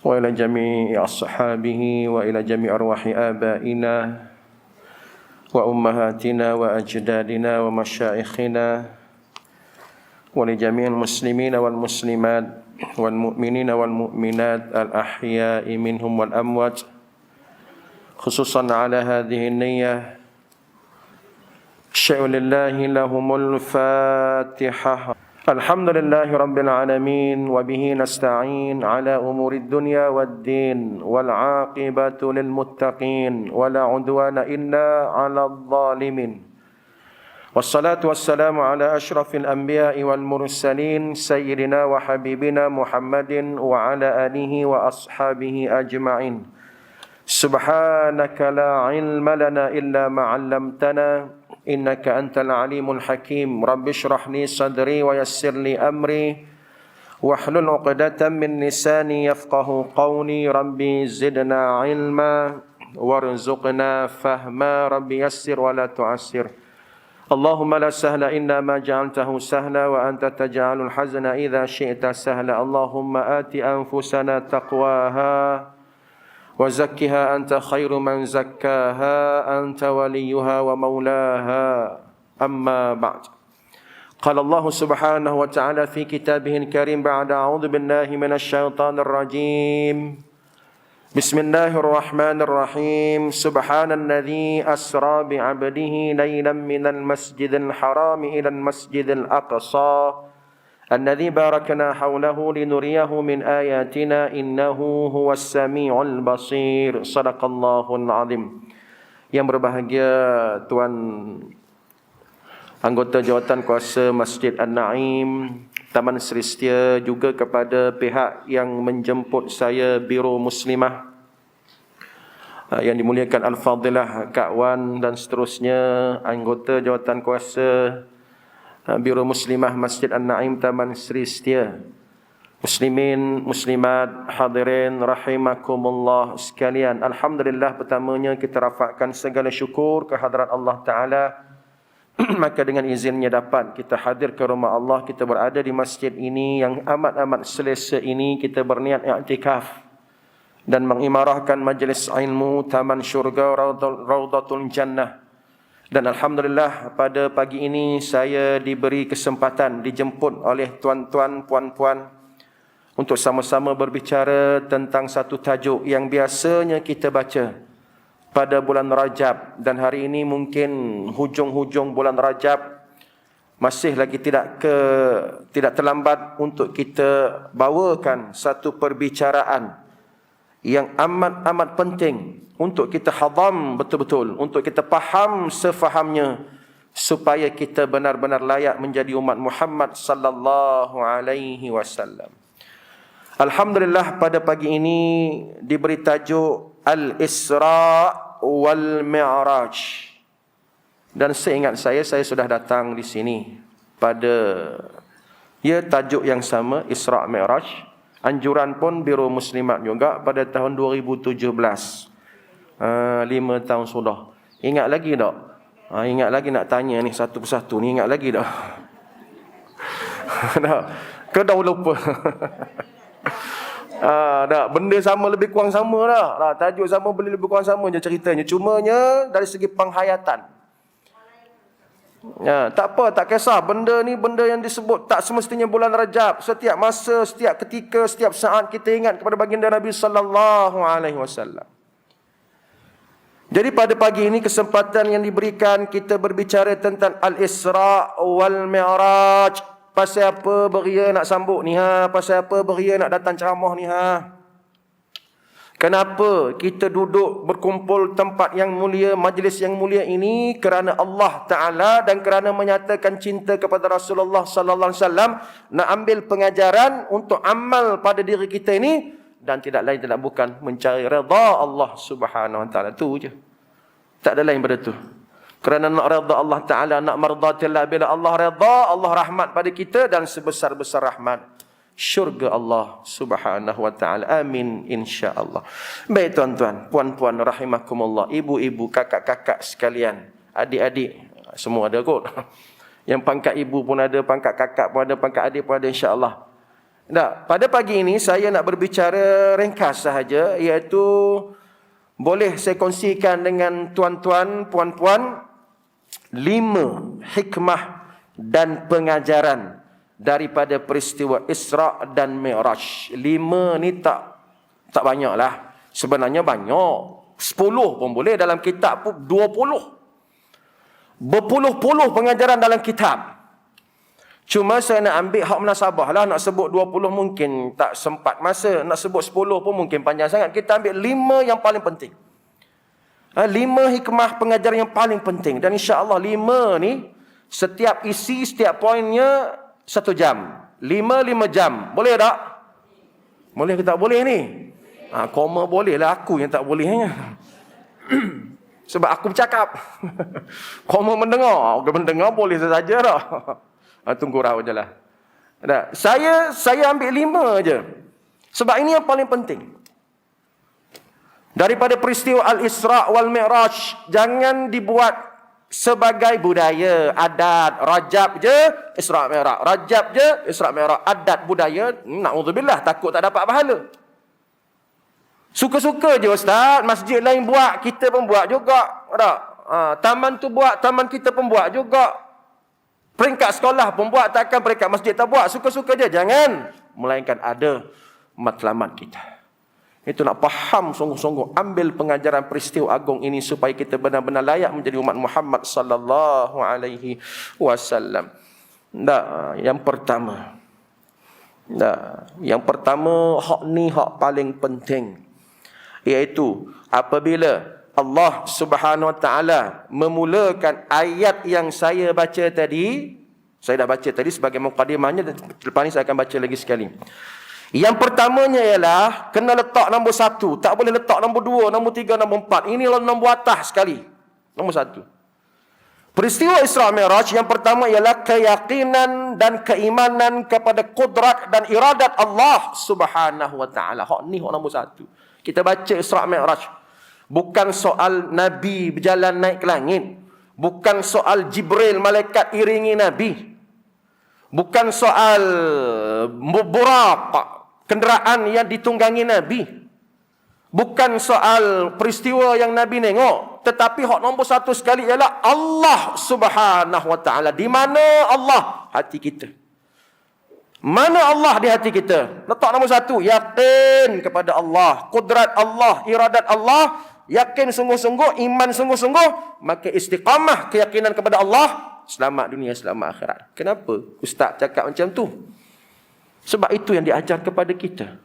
وإلى جميع أصحابه وإلى جميع أرواح آبائنا وأمهاتنا وأجدادنا ومشايخنا ولجميع المسلمين والمسلمات والمؤمنين والمؤمنات الأحياء منهم والأموات خصوصا على هذه النية شيء لله لهم الفاتحة. الحمد لله رب العالمين وبه نستعين على أمور الدنيا والدين والعاقبة للمتقين ولا عدوان إلا على الظالمين والصلاة والسلام على أشرف الأنبياء والمرسلين سيدنا وحبيبنا محمد وعلى آله وأصحابه أجمعين. سبحانك لا علم لنا إلا ما علمتنا إنك أنت العليم الحكيم. رب اشرح لي صدري ويسر لي أمري واحلل عقدة من لساني يفقه قولي. ربي زدنا علما وارزقنا فهما. ربي يسر ولا تعسر. اللهم لا سهل إلا ما جعلته سهلا وأنت تجعل الحزن إذا شئت سهلا. اللهم آت أنفسنا تقواها وزكها أنت خير من زكاها أنت وليها ومولاها. أما بعد. قال الله سبحانه وتعالى في كتابه الكريم بعد أعوذ بالله من الشيطان الرجيم بسم الله الرحمن الرحيم. سبحان الذي أسرى بعبده ليلا من المسجد الحرام إلى المسجد الأقصى الذي باركنا حوله لنريه من آياتنا إنه هو السميع البصير. صدق الله العظيم. Yang berbahagia Tuan anggota jawatan kuasa Masjid An-Naim, Taman Sri Setia, juga kepada pihak yang menjemput saya, Biro Muslimah, yang dimuliakan Al-Fadilah Kak Wan dan seterusnya, anggota jawatan kuasa Biro Muslimah Masjid An-Naim Taman Sri Setia, muslimin, muslimat, hadirin rahimakumullah sekalian. Alhamdulillah, pertamanya kita rafakkan segala syukur kehadrat Allah Ta'ala. Maka dengan izinnya dapat kita hadir ke rumah Allah, kita berada di masjid ini yang amat-amat selesa ini, kita berniat i'tikaf dan mengimarahkan majlis ilmu Taman Syurga Raudatul Jannah. Dan Alhamdulillah, pada pagi ini saya diberi kesempatan, dijemput oleh tuan-tuan, puan-puan untuk sama-sama berbicara tentang satu tajuk yang biasanya kita baca pada bulan Rajab. Dan hari ini mungkin hujung-hujung bulan Rajab, masih lagi tidak terlambat untuk kita bawakan satu perbicaraan yang amat-amat penting untuk kita hadam betul-betul, untuk kita faham sefahamnya, supaya kita benar-benar layak menjadi umat Muhammad sallallahu alaihi wasallam. Alhamdulillah, pada pagi ini diberi tajuk Al-Isra wal Mi'raj. Dan seingat saya sudah datang di sini pada tajuk yang sama, Isra Mi'raj. Anjuran pun Biro Muslimat juga pada tahun 2017. 5 tahun sudah. Ingat lagi tak? Ingat lagi nak tanya ni satu persatu ni, ingat lagi tak? Tak? Ke dah lupa? Tak, benda sama, lebih kurang sama dah. Tajuk sama, boleh lebih kurang sama je ceritanya. Cumanya dari segi penghayatan. Tak apa, tak kisah. Benda ni benda yang disebut tak semestinya bulan Rajab. Setiap masa, setiap ketika, setiap saat kita ingat kepada baginda Nabi sallallahu alaihi wasallam. Jadi pada pagi ini kesempatan yang diberikan kita berbicara tentang Al-Isra wal Mi'raj. Pasal apa beria nak sambut ni Pasal apa beria nak datang ceramah ni Kenapa kita duduk berkumpul tempat yang mulia, majlis yang mulia ini? Kerana Allah Ta'ala dan kerana menyatakan cinta kepada Rasulullah sallallahu alaihi wasallam, nak ambil pengajaran untuk amal pada diri kita ini, dan tidak lain tidak bukan mencari redha Allah Subhanahu wa Ta'ala. Tu je. Tak ada lain pada tu. Kerana nak redha Allah Ta'ala, nak mardatillah, bila Allah redha, Allah rahmat pada kita, dan sebesar-besar rahmat syurga Allah Subhanahu wa Ta'ala. Amin insya-Allah. Baik tuan-tuan, puan-puan rahimakumullah, ibu-ibu, kakak-kakak sekalian, adik-adik, semua ada kot. Yang pangkat ibu pun ada, pangkat kakak pun ada, pangkat adik pun ada insya-Allah. Nah, pada pagi ini saya nak berbicara ringkas sahaja, iaitu boleh saya kongsikan dengan tuan-tuan, puan-puan 5 hikmah dan pengajaran daripada peristiwa Isra' dan Mi'raj. 5 ni tak banyak lah. Sebenarnya banyak. 10 pun boleh, dalam kitab pun 20. Berpuluh-puluh pengajaran dalam kitab. Cuma saya nak ambil hak munasabah lah. Nak sebut 20 mungkin tak sempat masa. Nak sebut 10 pun mungkin panjang sangat. Kita ambil 5 yang paling penting. 5 hikmah pengajaran yang paling penting. Dan insya-Allah 5 ni setiap isi, setiap poinnya 1 jam. 5 jam. Boleh tak? Boleh ke tak boleh ni? Koma boleh lah, aku yang tak bolehnya. Sebab aku bercakap. Koma mendengar. Mendengar boleh saja dah. Tunggu raut je lah. Saya ambil 5 je. Sebab ini yang paling penting. Daripada peristiwa Al-Isra' wal Mi'raj, jangan dibuat sebagai budaya, adat. Rajab je, Isra' Mi'raj. Rajab je, Isra' Mi'raj. Adat, budaya, na'udzubillah, takut tak dapat pahala. Suka-suka je ustaz, masjid lain buat, kita pun buat juga. Taman tu buat, taman kita pun buat juga. Peringkat sekolah pun buat, takkan peringkat masjid tak buat. Suka-suka je, jangan. Melainkan ada matlamat kita. Itu nak faham sungguh-sungguh. Ambil pengajaran peristiwa agung ini supaya kita benar-benar layak menjadi umat Muhammad sallallahu alaihi wasallam. Yang pertama. Yang pertama, hak ni hak paling penting. Iaitu apabila Allah Subhanahu Wa Taala memulakan ayat yang saya baca tadi, saya dah baca tadi sebagai mukadimahnya, dan lepas ni saya akan baca lagi sekali. Yang pertamanya ialah kena letak nombor 1, tak boleh letak nombor 2, nombor 3, nombor 4. Inilah nombor atas sekali. Nombor 1. Peristiwa Isra' Mi'raj yang pertama ialah keyakinan dan keimanan kepada kudrat dan iradat Allah Subhanahu Wa Taala. Hak ni hak nombor 1. Kita baca Isra' Mi'raj. Bukan soal Nabi berjalan naik ke langit. Bukan soal Jibril, malaikat iringi Nabi. Bukan soal Buraq, kenderaan yang ditunggangi Nabi. Bukan soal peristiwa yang Nabi tengok. Tetapi hak nombor 1 sekali ialah Allah Subhanahu Wa Taala. Di mana Allah? Hati kita. Mana Allah di hati kita? Letak nombor 1. Yakin kepada Allah. Kudrat Allah, iradat Allah. Yakin sungguh-sungguh, iman sungguh-sungguh. Maka istiqamah, keyakinan kepada Allah. Selamat dunia, selamat akhirat. Kenapa ustaz cakap macam tu? Sebab itu yang diajar kepada kita.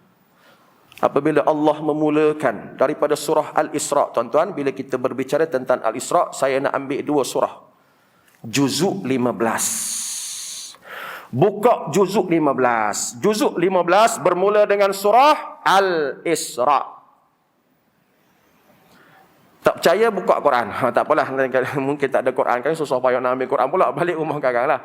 Apabila Allah memulakan daripada surah Al-Isra', tuan-tuan, bila kita berbicara tentang Al-Isra', saya nak ambil 2 surah. Juzuk 15. Buka juzuk 15. Juzuk 15 bermula dengan surah Al-Isra'. Tak percaya, buka Quran. Tak apalah, mungkin tak ada Quran kan, susah payah nak ambil Quran pula, balik rumah kakak lah.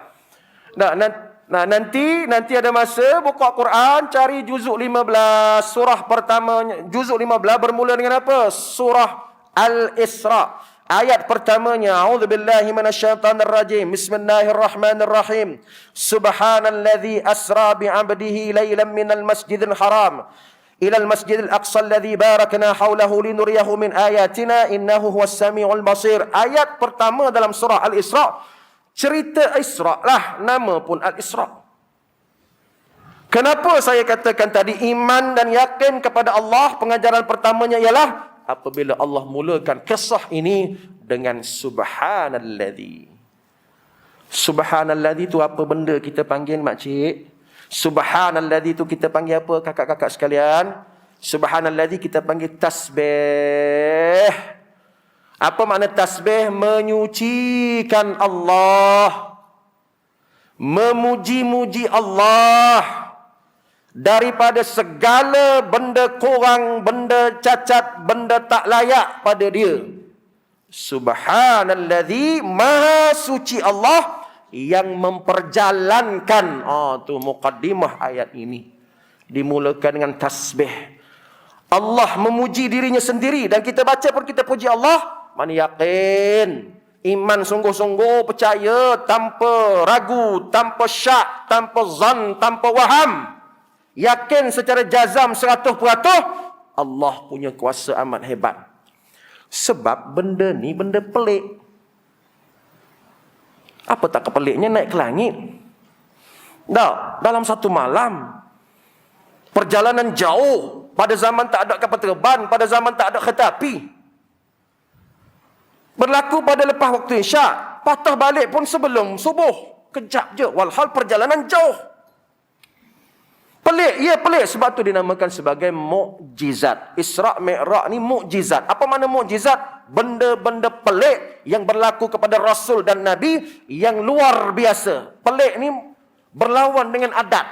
Nanti ada masa buka Quran, cari juzuk 15, surah pertamanya. Juzuk 15 bermula dengan apa? Surah Al-Isra'. Ayat pertamanya, a'udzubillahi minasyaitonirrajim. Bismillahirrahmanirrahim. Subhanalladzi asra bi'abdihi lailan minal masjidil haram ilal masjidil aqsa alladzi barakna haulahu linuriyahu min ayatina innahu huwas samiul basir. Ayat pertama dalam surah Al-Isra', cerita Isra' lah, nama pun Al-Isra'. Kenapa saya katakan tadi iman dan yakin kepada Allah? Pengajaran pertamanya ialah apabila Allah mulakan kisah ini dengan subhanalladzi. Subhanalladzi tu apa benda kita panggil makcik? Subhanalladzi tu kita panggil apa kakak-kakak sekalian? Subhanalladzi kita panggil tasbih. Apa makna tasbih? Menyucikan Allah. Memuji-muji Allah. Daripada segala benda kurang, benda cacat, benda tak layak pada dia. Subhanalladzi, maha suci Allah yang memperjalankan. Tu muqaddimah ayat ini. Dimulakan dengan tasbih. Allah memuji dirinya sendiri. Dan kita baca pun kita puji Allah. Mana yakin. Iman sungguh-sungguh, percaya tanpa ragu, tanpa syak, tanpa zan, tanpa waham. yakin secara jazam 100%, Allah punya kuasa amat hebat. Sebab benda ni benda pelik. Apa tak kepeliknya naik ke langit? Tak, dalam satu malam, perjalanan jauh, pada zaman tak ada kapal terbang, pada zaman tak ada kereta api. Berlaku pada lepas waktu isyak, patah balik pun sebelum subuh. Kejap je, walhal perjalanan jauh. Pelik, ya pelik. Sebab tu dinamakan sebagai mukjizat. Isra' Mi'raj ni mukjizat. Apa makna mukjizat? Benda-benda pelik yang berlaku kepada Rasul dan Nabi yang luar biasa. Pelik ni berlawan dengan adat.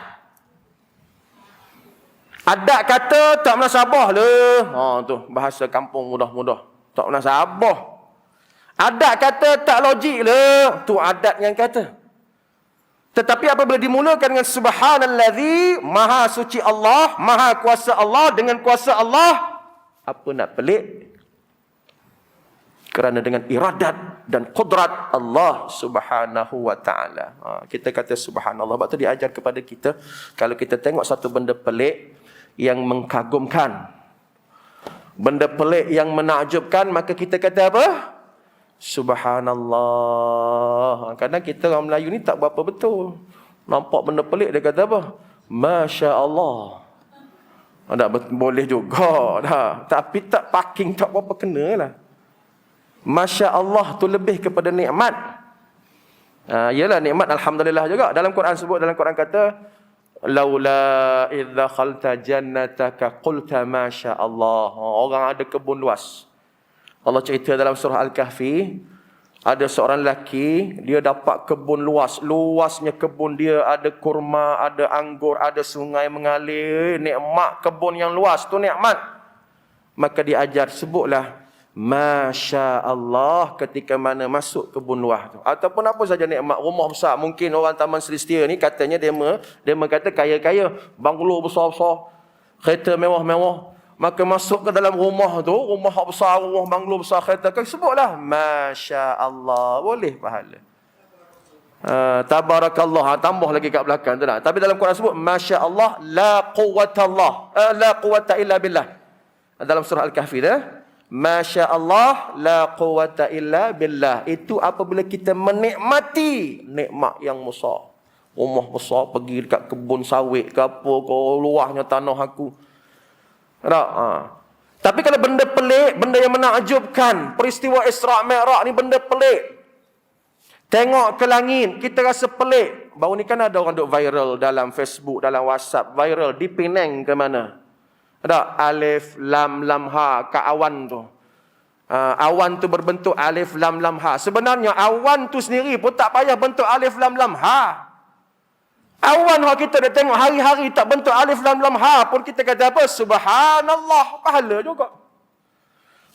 Adat kata tak menasabah lah. Tu bahasa kampung mudah-mudah. Tak menasabah. Adat kata tak logik lah. Tu adat yang kata. Tetapi apabila dimulakan dengan subhanallazi, maha suci Allah, maha kuasa Allah, dengan kuasa Allah, apa nak pelik? Kerana dengan iradat dan qudrat Allah subhanahu wa ta'ala. Kita kata subhanallah. Sebab tu diajar kepada kita, kalau kita tengok satu benda pelik yang mengkagumkan, benda pelik yang menakjubkan, maka kita kata apa? Subhanallah. Kadang kita orang Melayu ni tak berapa betul. Nampak benda pelik dia kata apa? Masya Allah. Tak boleh juga dah. Tapi tak parking tak berapa kena lah. Masya Allah tu lebih kepada nikmat. Yalah nikmat alhamdulillah juga. Dalam Quran sebut, dalam Quran kata, laula idza khalta jannataka qulta masya Allah. Orang ada kebun luas. Allah cerita dalam surah Al-Kahfi, ada seorang lelaki, dia dapat kebun luas. Luasnya kebun dia, ada kurma, ada anggur, ada sungai mengalir. Nikmat kebun yang luas tu nikmat. Maka dia ajar, sebutlah Masya Allah ketika mana masuk kebun luas tu. Ataupun apa saja nikmat, rumah besar. Mungkin orang Taman Selestia ni katanya dia kata kaya-kaya, banglo besar-besar, kereta mewah-mewah. Maka masuk ke dalam rumah tu, rumah besar, rumah banglo besar, kereta, sebutlah Masya Allah, boleh pahala. Tabarakallah, tambah lagi kat belakang tu lah. Tapi dalam Quran sebut Masya Allah, la quwata illa billah. Dalam surah Al-Kahfi dah, Masya Allah, la quwata illa billah. Itu apabila kita menikmati nikmat yang besar. Rumah besar, pergi dekat kebun sawit ke apa, ke luahnya tanah aku. Tak? Tapi kalau benda pelik, benda yang menakjubkan, peristiwa Isra' Mi'raj ni benda pelik. Tengok ke langit, kita rasa pelik. Baru ni kan ada orang duk viral dalam Facebook, dalam WhatsApp, viral di Penang ke mana. Ada alif lam lam ha kat awan tu. Awan tu berbentuk alif lam lam ha. Sebenarnya awan tu sendiri pun tak payah bentuk alif lam lam ha. Awan yang kita dah tengok hari-hari tak bentuk alif lam lam ha pun kita kata apa? Subhanallah, pahala juga.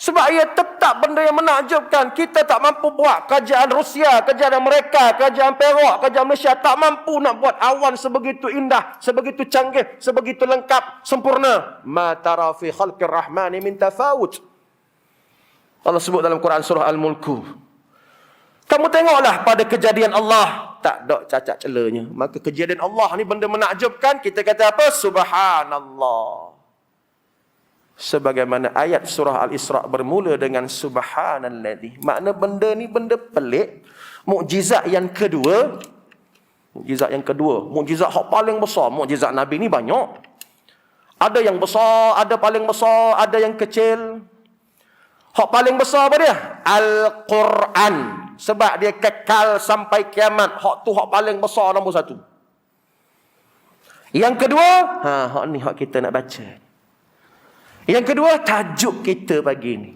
Sebab ia tetap benda yang menakjubkan. Kita tak mampu buat. Kerajaan Rusia, kerajaan Amerika, kerajaan Perak, kerajaan Malaysia tak mampu nak buat awan sebegitu indah, sebegitu canggih, sebegitu lengkap, sempurna. Ma tara fi khalqir rahmani min tafawut. Allah sebut dalam Quran surah Al-Mulku. Kamu tengoklah pada kejadian Allah, tak ada cacat celanya. Maka kejadian Allah ni benda menakjubkan, kita kata apa? Subhanallah. Sebagaimana ayat surah Al-Isra' bermula dengan Subhanalladzi. Makna benda ni benda pelik. Mukjizat yang kedua. Mukjizat yang kedua. Mukjizat yang paling besar. Mukjizat Nabi ni banyak. Ada yang besar, ada paling besar, ada yang kecil. Hak paling besar apa dia? Al-Quran. Sebab dia kekal sampai kiamat. Hak tu hak paling besar nombor satu. Yang kedua, hak ni hak kita nak baca. Yang kedua, tajuk kita pagi ni.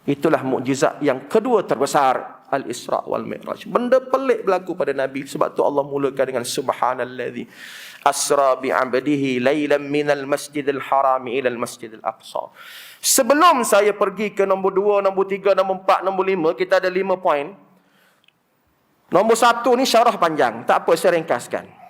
Itulah mukjizat yang kedua terbesar. Al-Isra' wal Mi'raj. Benda pelik berlaku pada Nabi. Sebab tu Allah mulakan dengan Subhanalladzi asra bi'abdihi laylan minal masjidil harami ilal masjidil aqsa. Sebelum saya pergi ke nombor 2, nombor 3, nombor 4, nombor 5, kita ada 5 poin. Nombor 1 ni syarah panjang. Tak apa, saya ringkaskan.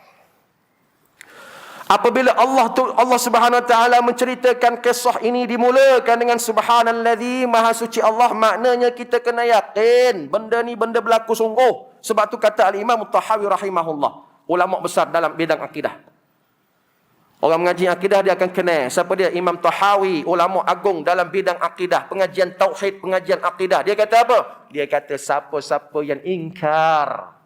Apabila Allah Subhanahu Wa Taala menceritakan kisah ini dimulakan dengan Subhanalladzi, maha suci Allah, maknanya kita kena yakin benda ni benda berlaku sungguh. Sebab tu kata Al-Imam Tahawi rahimahullah, ulama besar dalam bidang akidah. Orang mengaji akidah dia akan kenal. Siapa dia? Imam Tahawi, ulama agung dalam bidang akidah, pengajian tauhid, pengajian akidah. Dia kata apa? Dia kata siapa-siapa yang ingkar,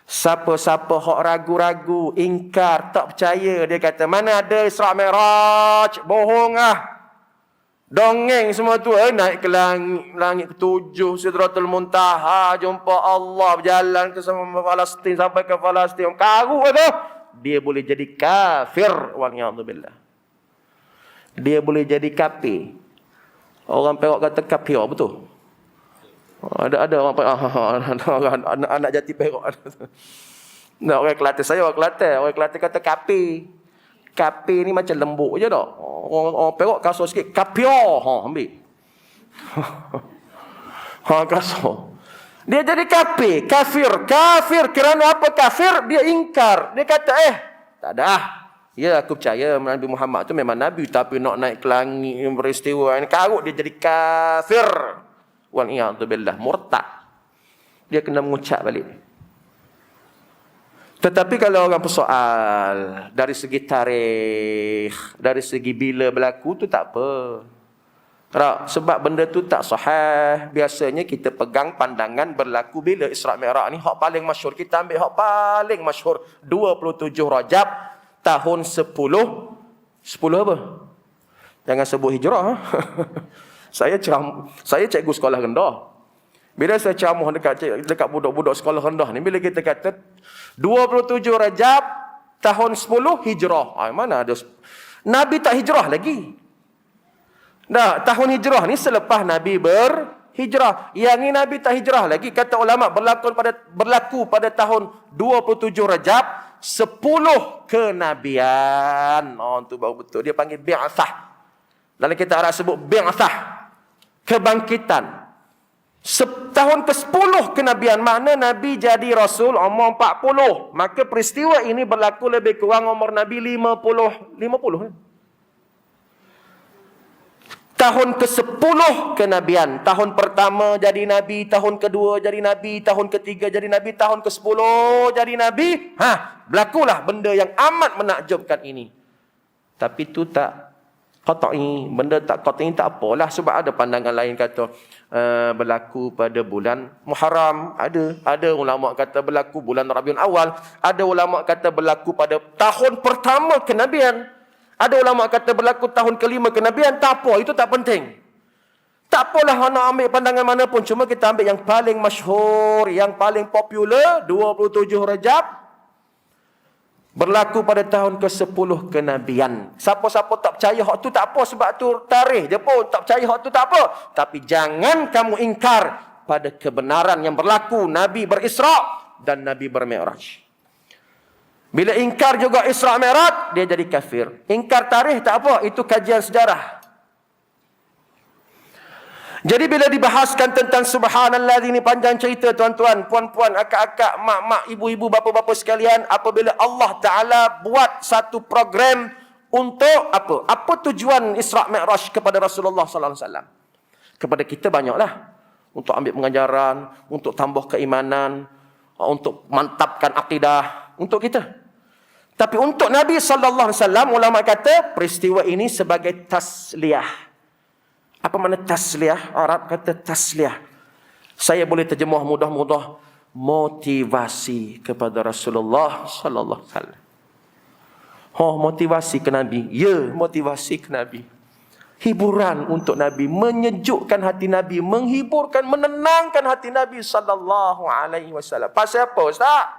siapa-siapa hok ragu-ragu, ingkar, tak percaya, dia kata mana ada Isra Mi'raj, bohong ah. Dongeng semua tu, naik ke langit ketujuh, Sidratul Muntaha, jumpa Allah, berjalan ke sama Palestin sampai ke Palestin. Karu tu. Dia boleh jadi kafir, waliyadzubillah. Dia boleh jadi kafir. Orang Perak kata kafir, betul? Ada orang Perak, anak jati Perak. Nah, orang Kelantan, saya orang Kelantan. Orang Kelantan kata kafir. Kafir ni macam lembut je tak? Orang Perak kasar sikit, kafir. Ambil. Kasar. Dia jadi kafir. Kafir kerana apa kafir? Dia ingkar. Dia kata tak ada. Ya, aku percaya Nabi Muhammad tu memang Nabi, tapi nak naik ke langit peristiwa ini karut, dia jadi kafir. Wal'iyadzubillah, murtad. Dia kena mengucap balik. Tetapi kalau orang persoal dari segi tarikh, dari segi bila berlaku tu tak apa. Sebab benda tu tak sahih. Biasanya kita pegang pandangan berlaku bila Isra' Mi'raj ni. Hak paling masyhur, kita ambil hak paling masyhur, 27 Rajab tahun 10 apa? Jangan sebut hijrah. Saya cikgu sekolah rendah. Bila saya ceramah dekat budak-budak sekolah rendah ni, bila kita kata 27 Rajab tahun 10 hijrah, mana ada Nabi tak hijrah lagi. Nah, tahun hijrah ni selepas Nabi berhijrah. Yang ni Nabi tak hijrah lagi. Kata ulama berlaku pada tahun 27 Rajab 10 kenabian. Itu baru betul. Dia panggil bi'athah. Dalam kita Arab sebut bi'athah, kebangkitan. Tahun ke-10 kenabian, makna Nabi jadi Rasul umur 40. Maka peristiwa ini berlaku lebih kurang umur Nabi 50 tahun ke-10 kenabian. Tahun pertama jadi Nabi, tahun kedua jadi Nabi, tahun ketiga jadi Nabi, tahun ke-10 jadi Nabi. Berlakulah benda yang amat menakjubkan ini. Tapi itu tak qat'i. Benda tak qat'i tak apalah. Sebab ada pandangan lain kata berlaku pada bulan Muharram. Ada ulama kata berlaku bulan Rabiul Awal. Ada ulama kata berlaku pada tahun pertama kenabian. Ada ulama kata berlaku tahun kelima kenabian. Tak apa, itu tak penting. Tak apalah nak ambil pandangan mana pun. Cuma kita ambil yang paling masyhur, yang paling popular, 27 Rajab. Berlaku pada tahun ke-10 kenabian. Siapa-siapa tak percaya hak tu tak apa, sebab tu tarikh je pun. Tak percaya hak tu tak apa. Tapi jangan kamu ingkar pada kebenaran yang berlaku. Nabi berisra' dan Nabi bermi'raj. Bila ingkar juga Isra' Mi'raj, dia jadi kafir. Ingkar tarikh tak apa, itu kajian sejarah. Jadi bila dibahaskan tentang subhanallah, ini panjang cerita tuan-tuan, puan-puan, akak-akak, mak-mak, ibu-ibu, bapa-bapa sekalian. Apabila Allah Ta'ala buat satu program untuk apa? Apa tujuan Isra' Mi'raj kepada Rasulullah sallallahu alaihi wasallam? Kepada kita banyaklah. Untuk ambil pengajaran, untuk tambah keimanan, untuk mantapkan akidah, untuk kita. Tapi untuk Nabi sallallahu alaihi wasallam, ulama kata peristiwa ini sebagai tasliyah. Apa makna tasliyah? Arab kata tasliyah. Saya boleh terjemah mudah-mudah, motivasi kepada Rasulullah sallallahu alaihi wasallam. Motivasi ke Nabi. Ya, motivasi ke Nabi. Hiburan untuk Nabi, menyejukkan hati Nabi, menghiburkan, menenangkan hati Nabi sallallahu alaihi wasallam. Pasal apa, Ustaz?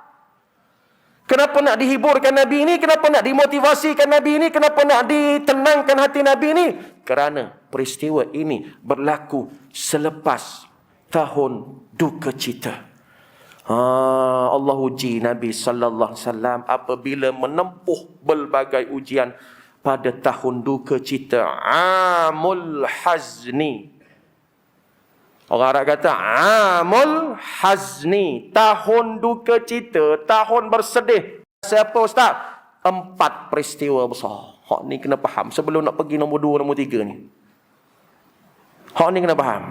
Kenapa nak dihiburkan Nabi ini? Kenapa nak dimotivasikan Nabi ini? Kenapa nak ditenangkan hati Nabi ini? Kerana peristiwa ini berlaku selepas tahun duka cita. Allah uji Nabi sallallahu alaihi wasallam apabila menempuh berbagai ujian pada tahun duka cita, Amul Hazni. Orang Arab kata Amul Hazni, tahun duka cita, tahun bersedih. Siapa Ustaz? 4 peristiwa besar. Hak ni kena faham sebelum nak pergi nombor 2, nombor 3 ni. Hak ni kena faham.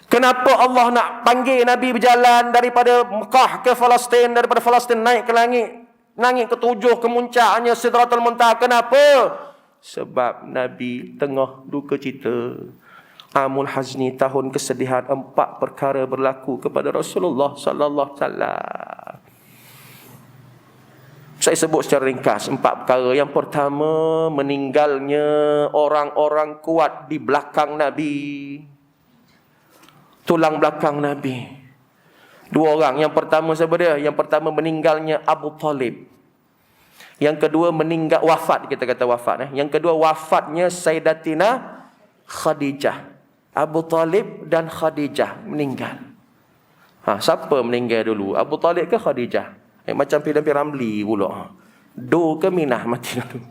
Kenapa Allah nak panggil Nabi berjalan daripada Mekah ke Palestin, daripada Palestin naik ke langit Langit ketujuh, kemuncaknya Sidratul Muntaha. Kenapa? Sebab Nabi tengah duka cita. Amul hazni, tahun kesedihan, 4 perkara berlaku kepada Rasulullah sallallahu alaihi wasallam. Saya sebut secara ringkas 4 perkara. Yang pertama, meninggalnya orang-orang kuat di belakang Nabi. Tulang belakang Nabi. 2 orang. Yang pertama siapa dia? Yang pertama meninggalnya Abu Talib. Yang kedua wafat, kita kata wafat. Yang kedua wafatnya Sayyidatina Khadijah. Abu Talib dan Khadijah meninggal. Siapa meninggal dulu? Abu Talib ke Khadijah? Macam filem Ramli pula. Do ke Minah mati dulu.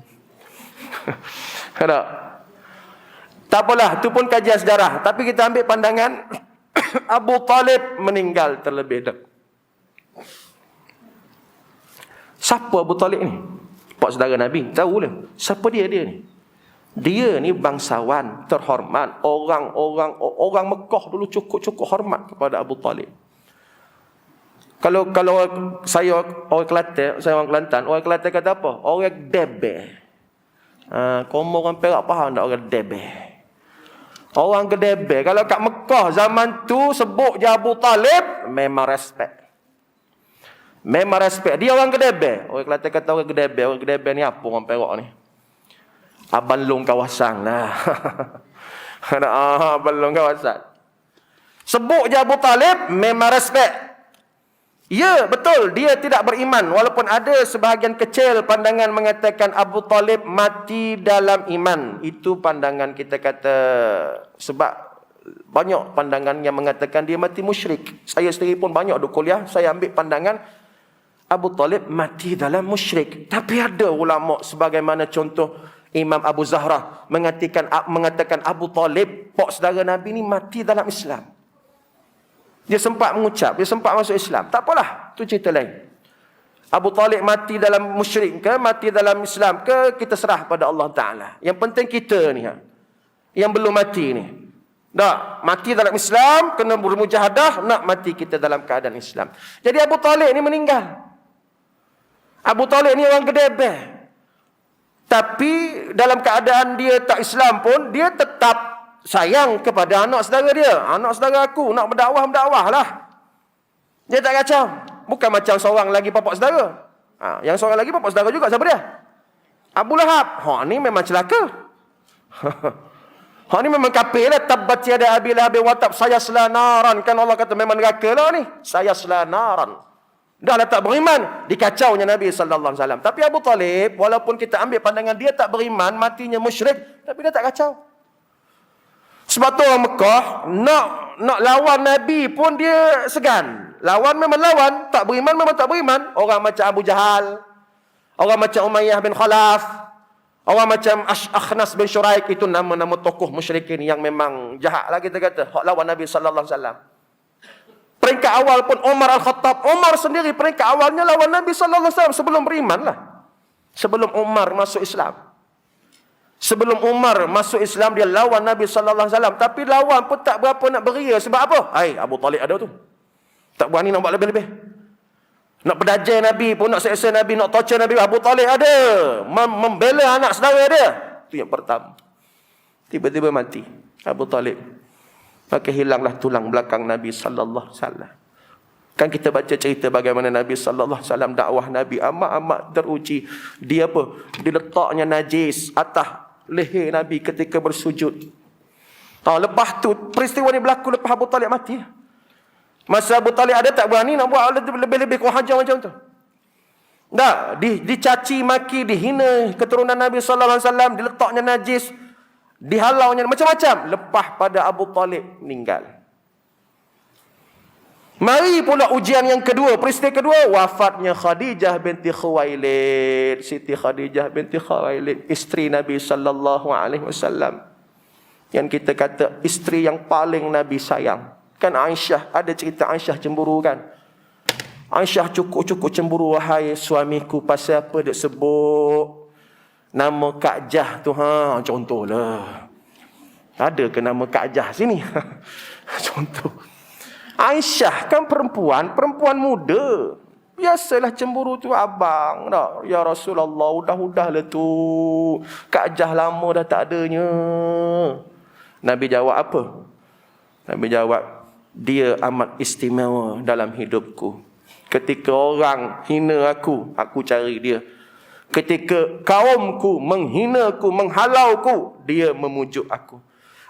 Tak apalah, itu pun kajian sejarah. Tapi kita ambil pandangan Abu Talib meninggal terlebih dahulu. Siapa Abu Talib ni? Pak saudara Nabi, tahu lah. Siapa dia ni? Dia ni bangsawan terhormat. Orang Mekah dulu cukup hormat kepada Abu Talib. Kalau saya orang Kelantan, orang Kelantan kata apa? Orang debe. Kamu orang Perak faham tak orang debe? Orang kedebe. Kalau kat Mekah zaman tu sebut je Abu Talib, memang respect. Memang respect. Dia orang kedebe. Orang Kelantan kata orang kedebe. Orang kedebe ni apa orang Perak ni? Abang Long kawasan lah. Abang Long kawasan. Sebut je Abu Talib, memang respect. Ya, betul. Dia tidak beriman. Walaupun ada sebahagian kecil pandangan mengatakan Abu Talib mati dalam iman. Itu pandangan kita kata. Sebab banyak pandangan yang mengatakan dia mati musyrik. Saya sendiri pun banyak duk kuliah. Saya ambil pandangan Abu Talib mati dalam musyrik. Tapi ada ulama sebagaimana contoh Imam Abu Zahra mengatakan Abu Talib, pak saudara Nabi ni mati dalam Islam. Dia sempat mengucap, dia sempat masuk Islam. Tak apalah, tu cerita lain. Abu Talib mati dalam musyrik ke, mati dalam Islam ke, kita serah pada Allah Ta'ala. Yang penting kita ni, yang belum mati ni. Tak, mati dalam Islam, kena bermujahadah, nak mati kita dalam keadaan Islam. Jadi Abu Talib ni meninggal. Abu Talib ni orang gedebeh. Tapi dalam keadaan dia tak Islam pun, dia tetap sayang kepada anak saudara dia. Anak saudara aku nak berdakwah lah. Dia tak kacau. Bukan macam seorang lagi bapak saudara. Yang seorang lagi bapak saudara juga. Siapa dia? Abu Lahab. Ni memang celaka. Ni memang kafir lah. Tabbat yada abi lahab wa tab sayasla naran. Kan Allah kata memang neraka lah ni. Sayasla naran. Dah lah tak beriman. Dikacaunya Nabi SAW. Tapi Abu Talib, walaupun kita ambil pandangan dia tak beriman, matinya musyrik, tapi dia tak kacau. Sebab tu orang Mekah, nak lawan Nabi pun dia segan. Lawan memang lawan, tak beriman memang tak beriman. Orang macam Abu Jahal, orang macam Umayyah bin Khalaf, orang macam Akhnas bin Syuraik, itu nama-nama tokoh musyrikin yang memang jahat lah kita kata. Hak lawan Nabi SAW. Peringkat awal pun Umar Al-Khattab. Umar sendiri peringkat awalnya lawan Nabi SAW sebelum beriman lah. Sebelum Umar masuk Islam. Sebelum Umar masuk Islam, dia lawan Nabi SAW. Tapi lawan pun tak berapa nak beria. Sebab apa? Abu Talib ada tu. Tak berani nak buat lebih-lebih. Nak berdajai Nabi pun, nak seksa Nabi, nak torture Nabi. Abu Talib ada. Membela anak saudara dia. Itu yang pertama. Tiba-tiba mati Abu Talib. Maka hilanglah tulang belakang Nabi sallallahu alaihi wasallam. Kan kita baca cerita bagaimana Nabi sallallahu alaihi wasallam, dakwah Nabi amat-amat teruji. Dia apa? Diletaknya najis atas leher Nabi ketika bersujud. Lepas tu peristiwa ni berlaku lepas Abu Talib mati. Masa Abu Talib ada tak berani nak buat lebih-lebih kurang ajar macam tu. Tak, dicaci maki, dihina keturunan Nabi sallallahu alaihi wasallam, diletaknya najis, dihalaunya macam-macam. Lepas pada Abu Talib meninggal. Mari pula ujian yang kedua, peristiwa kedua, wafatnya Khadijah binti Khuwailid. Siti Khadijah binti Khuwailid, isteri Nabi sallallahu alaihi wasallam. Yang kita kata isteri yang paling Nabi sayang. Kan Aisyah, ada cerita Aisyah cemburu kan? Aisyah cukup-cukup cemburu, wahai suamiku, pasal apa dia sebut nama Kak Jah tu, contohlah. Ada ke nama Kak Jah sini? Contoh. Aisyah kan perempuan muda. Biasalah cemburu tu abang. Tak? Ya Rasulullah, udah-udahlah tu. Kak Jah lama dah tak adanya. Nabi jawab apa? Nabi jawab, dia amat istimewa dalam hidupku. Ketika orang hina aku cari dia. Ketika kaumku menghinaku, menghalauku, dia memujuk aku.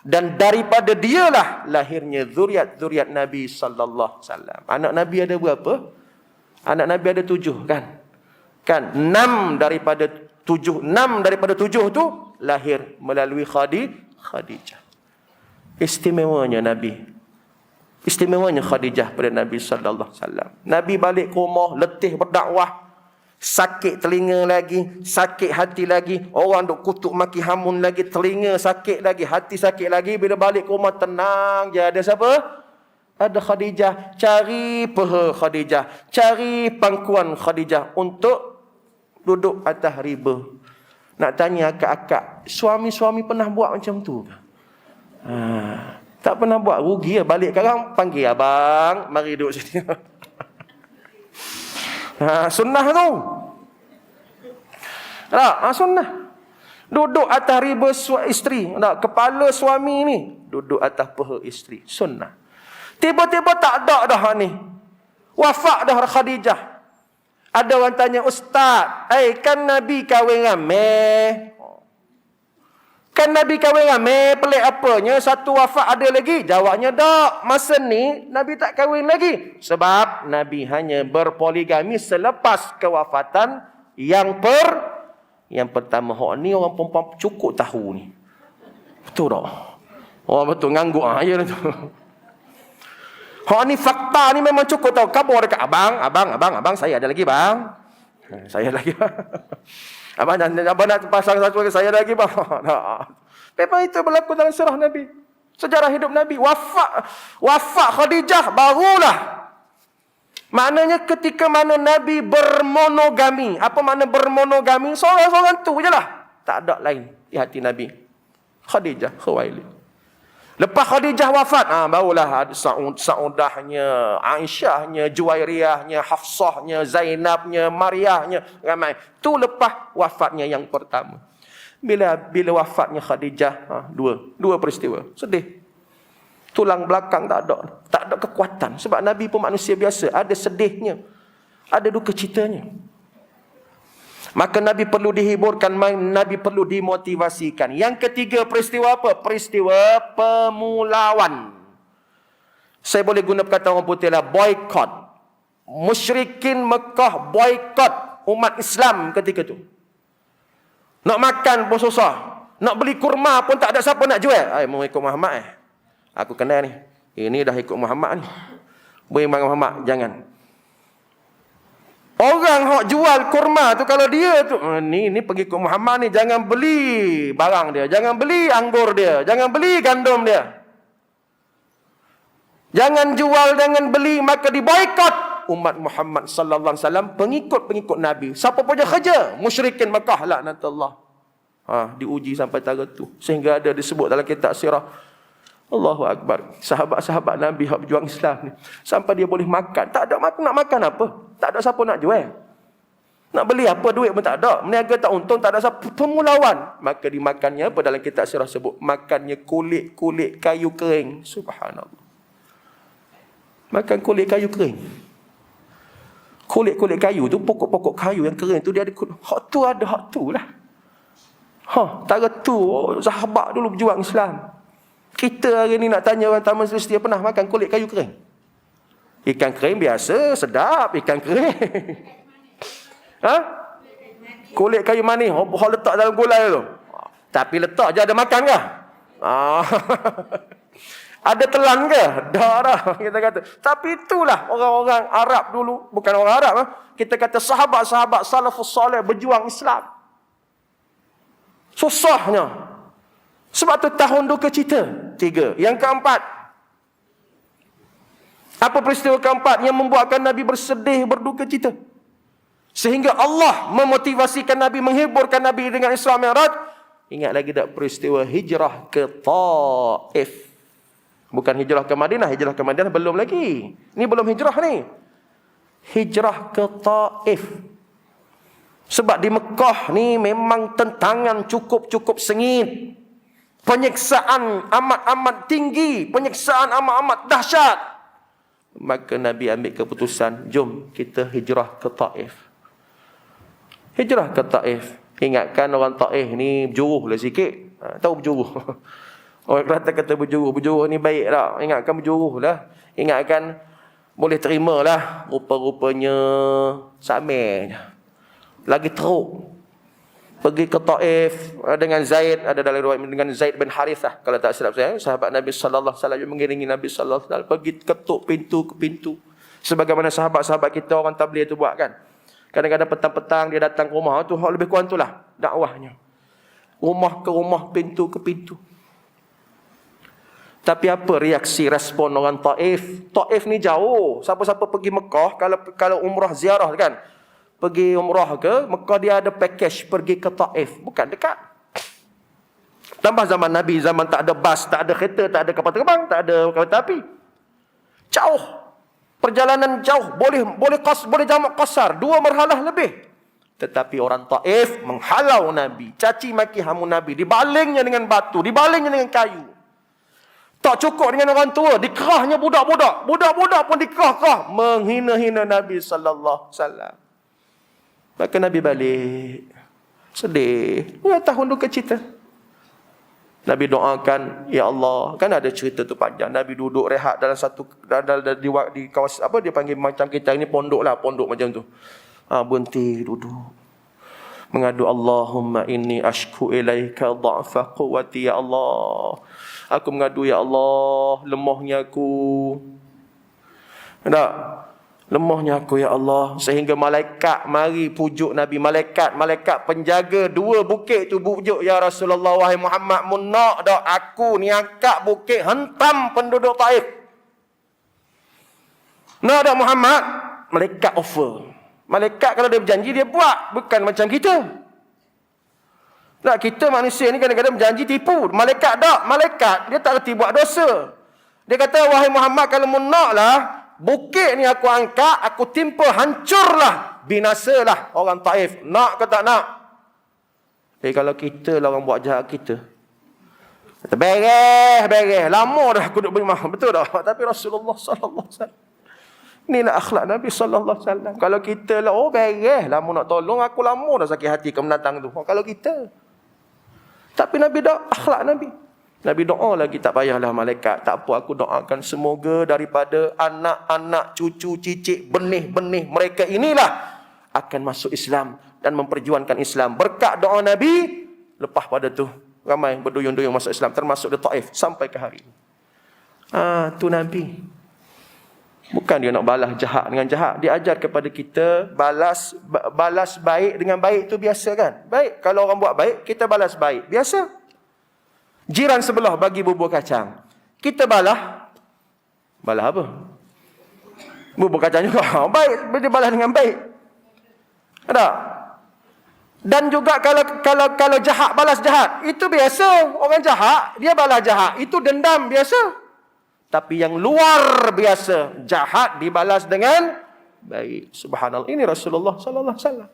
Dan daripada dialah lahirnya zuriat-zuriat Nabi sallallahu alaihi wasallam. Anak Nabi ada berapa? Anak Nabi ada 7 kan? Kan 6 daripada 7 tu lahir melalui Khadijah. Istimewanya Nabi. Istimewanya Khadijah pada Nabi sallallahu alaihi wasallam. Nabi balik ke rumah letih berdakwah. Sakit telinga lagi, sakit hati lagi, orang duk kutuk maki hamun lagi, telinga sakit lagi, hati sakit lagi. Bila balik ke rumah tenang je. Ada siapa? Ada Khadijah. Cari peha Khadijah, cari pangkuan Khadijah untuk duduk atas riba. Nak tanya akak-akak, suami-suami pernah buat macam tu ke? Tak pernah buat, rugi ya. Balik sekarang panggil abang, mari duduk sini. Sunnah tu. Sunnah. Duduk atas riba isteri. Kepala suami ni duduk atas peha isteri. Sunnah. Tiba-tiba tak ada dah ni. Wafat dah Khadijah. Ada orang tanya, Ustaz, kan Nabi kahwin ramai. Kan Nabi kahwin ramai, pelik apanya? Satu wafat ada lagi? Jawabnya tak. Masa ni Nabi tak kahwin lagi. Sebab Nabi hanya berpoligami selepas kewafatan yang pertama. Hak ni orang perempuan cukup tahu ni. Betul tak? Orang betul ngangguk ya tu. Hak ni fakta ni memang cukup tahu. Khabar dekat abang, saya ada lagi bang. Saya lagi. Abang nak pasang satu lagi, saya lagi bang. Memang itu berlaku dalam sirah Nabi. Sejarah hidup Nabi. Wafat Khadijah barulah. Maknanya ketika mana Nabi bermonogami. Apa makna bermonogami? Seorang-seorang tu je lah. Tak ada lain di hati Nabi. Khadijah, Khuwailid. Lepas Khadijah wafat, barulah ada Saudahnya, Aisyahnya, Juwairiyahnya, Hafsahnya, Zainabnya, Maryahnya, ramai. Tu lepas wafatnya yang pertama. Bila wafatnya Khadijah, dua peristiwa. Sedih. Tulang belakang tak ada kekuatan. Sebab Nabi pun manusia biasa, ada sedihnya, ada duka citanya. Maka Nabi perlu dihiburkan, Nabi perlu dimotivasikan. Yang ketiga peristiwa apa? Peristiwa pemulawan. Saya boleh guna perkataan orang putih lah, boykot. Musyrikin Mekah boykot umat Islam ketika itu. Nak makan pun susah. Nak beli kurma pun tak ada siapa nak jual. Mau ikut Muhammad Aku kenal ni. Ini dah ikut Muhammad ni. Boleh Muhammad, jangan. Orang hok jual kurma tu, kalau dia tu ni pergi ke Muhammad ni, jangan beli barang dia, jangan beli anggur dia, jangan beli gandum dia. Jangan jual, jangan beli, maka diboikot umat Muhammad sallallahu alaihi wasallam, pengikut-pengikut Nabi. Siapa punya kerja? Musyrikin Makkah laknatullah. Diuji sampai tarikh tu. Sehingga ada disebut dalam kitab sirah. Allahu Akbar. Sahabat-sahabat Nabi yang berjuang Islam ni, sampai dia boleh makan. Tak ada nak makan apa? Tak ada siapa nak jual. Nak beli apa? Duit pun tak ada. Meniaga tak untung, tak ada siapa. Pemulawan. Maka dimakannya apa dalam kitab sirah sebut? Makannya kulit-kulit kayu kering. Subhanallah. Makan kulit kayu kering. Kulit-kulit kayu tu, pokok-pokok kayu yang kering tu, dia ada kulit. Hak tu ada, hak tu lah. Tak tu sahabat dulu berjuang Islam. Kita hari ni nak tanya orang Taman Selestia pernah makan kulit kayu kering? Ikan kering biasa, sedap ikan kering. Kulit kayu manis, hok letak dalam gulai tu. Tapi letak je, ada makan ke? Ada telan ke? Dah kita kata. Tapi itulah orang-orang Arab dulu, bukan orang Arab, kita kata sahabat-sahabat salafus soleh berjuang Islam. Susahnya. Sebab tu tahun duka cita. 3. Yang keempat. Apa peristiwa keempat yang membuatkan Nabi bersedih, berduka cita? Sehingga Allah memotivasikan Nabi, menghiburkan Nabi dengan Isra Mi'raj. Ingat lagi tak peristiwa hijrah ke Taif? Bukan hijrah ke Madinah. Hijrah ke Madinah belum lagi. Ni belum hijrah ni. hijrah ke Taif. Sebab di Mekah ni memang tentangan cukup sengit. Penyiksaan amat-amat tinggi, penyiksaan amat-amat dahsyat. Maka Nabi ambil keputusan, jom kita hijrah ke Taif. Hijrah ke Taif. Ingatkan orang Taif ni berjuruh lah sikit. Tahu berjuruh? Orang Kelantan kata berjuruh ni baik tak? Ingatkan berjuruh lah. Ingatkan boleh terima lah. Rupa-rupanya samir. Lagi teruk. Pergi ke Taif dengan Zaid, ada dalam riwayat dengan Zaid bin Harithah, kalau tak silap saya, sahabat Nabi sallallahu alaihi wasallam mengiringi Nabi sallallahu alaihi wasallam pergi ketuk pintu ke pintu. Sebagaimana sahabat-sahabat kita orang tabligh tu buat kan. Kadang-kadang petang-petang dia datang ke rumah tu, lebih kurang itulah dakwahnya. Rumah ke rumah, pintu ke pintu. Tapi apa reaksi respon orang Taif? Taif ni jauh. Siapa-siapa pergi Mekah, kalau umrah ziarah kan, pergi umrah ke Mekah, dia ada package pergi ke Taif. Bukan dekat. Tambah zaman Nabi, zaman tak ada bas, tak ada kereta, tak ada kapal terbang, tak ada kereta api. Jauh. Perjalanan jauh. Boleh jamak qasar. 2 marhalah lebih. Tetapi orang Taif menghalau Nabi. Caci maki hamu Nabi. Dibalingnya dengan batu. Dibalingnya dengan kayu. Tak cukup dengan orang tua. Dikerahnya budak-budak. Budak-budak pun dikerah-kerah. Menghina-hina Nabi sallallahu alaihi wasallam. Maka Nabi balik. Sedih. Ya, tahun duka cita. Nabi doakan, ya Allah, kan ada cerita tu panjang. Nabi duduk rehat dalam satu di kawasan apa dia panggil macam kita ni pondok lah, pondok macam tu. Berhenti duduk. Mengadu, Allahumma inni ashku ilaika dha'fa quwwati, ya Allah. Aku mengadu, ya Allah, lemahnya aku. Tak? Lemahnya aku, ya Allah. Sehingga malaikat mari pujuk Nabi. Malaikat penjaga 2 bukit tu pujuk, ya Rasulullah, wahai Muhammad, munak dak aku ni angkat bukit hentam penduduk Taif. Nak dak Muhammad? Malaikat offer. Malaikat kalau dia berjanji dia buat, bukan macam kita. Tak, kita manusia ni kadang-kadang berjanji tipu. Malaikat tak, malaikat dia tak reti buat dosa. Dia kata, wahai Muhammad, kalau munaklah bukit ni aku angkat, aku timpa, hancurlah, binasalah orang Taif. Nak ke tak nak? Kalau kita lah orang buat jahat kita, kata beres. Lama dah aku duduk beriman. Betul tak? Tapi Rasulullah sallallahu alaihi wasallam, inilah akhlak Nabi sallallahu alaihi wasallam. Kalau kita lah, beres, lama nak tolong aku, lama dah sakit hati ke menatang tu. Kalau kita. Tapi Nabi dah akhlak Nabi. Nabi doa lagi, tak payahlah malaikat. Tak apa, aku doakan semoga daripada anak-anak, cucu, cicit, benih-benih mereka inilah akan masuk Islam dan memperjuangkan Islam. Berkat doa Nabi, lepas pada tu ramai berduyun-duyun masuk Islam, termasuk di Taif sampai ke hari ini. Tu Nabi. Bukan dia nak balas jahat dengan jahat. Dia ajar kepada kita balas baik dengan baik tu biasa kan. Baik, kalau orang buat baik, kita balas baik. Biasa. Jiran sebelah bagi bubur kacang, kita balah apa? Bubur kacang juga. Baik, dia balas dengan baik. Ada. Dan juga kalau jahat balas jahat, itu biasa. Orang jahat, dia balas jahat, itu dendam biasa. Tapi yang luar biasa, jahat dibalas dengan baik. Subhanallah. Ini Rasulullah sallallahu alaihi wasallam.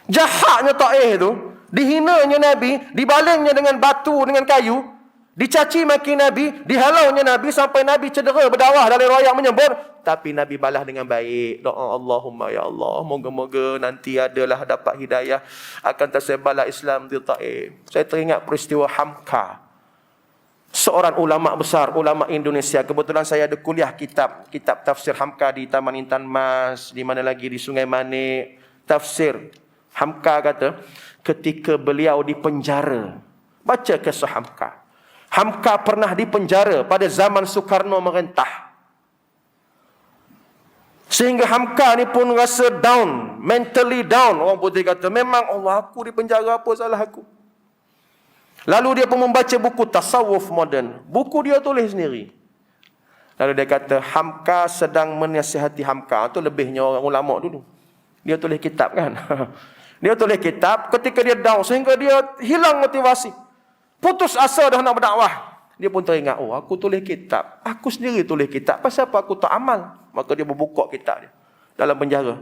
Jahatnya Taif tu, dihinanya Nabi, dibalingnya dengan batu, dengan kayu, dicaci maki Nabi, dihalaunya Nabi sampai Nabi cedera berdarah dalam riwayat menyebut, tapi Nabi balas dengan baik. Doa Allahumma, ya Allah, moga-moga nanti adalah dapat hidayah, akan tersebarlah Islam di Taif. Saya teringat peristiwa Hamka, seorang ulama besar, ulama Indonesia. Kebetulan saya ada kuliah kitab tafsir Hamka di Taman Intan Mas, di mana lagi, di Sungai Manik. Tafsir Hamka kata, ketika beliau di penjara, baca kisah Hamka. Hamka pernah di penjara pada zaman Soekarno merentah. Sehingga Hamka ni pun rasa down, mentally down. Orang putih kata, memang Allah, aku di penjara, apa salah aku? Lalu dia pun membaca buku tasawuf moden. Buku dia tulis sendiri. Lalu dia kata, Hamka sedang menasihati Hamka. Itu lebihnya orang ulama dulu. Dia tulis kitab kan. Dia tulis kitab ketika dia down, sehingga dia hilang motivasi. Putus asa dah nak berdakwah. Dia pun teringat, aku tulis kitab. Aku sendiri tulis kitab. Pasal apa aku tak amal? Maka dia berbuka kitab dia. dalam penjara.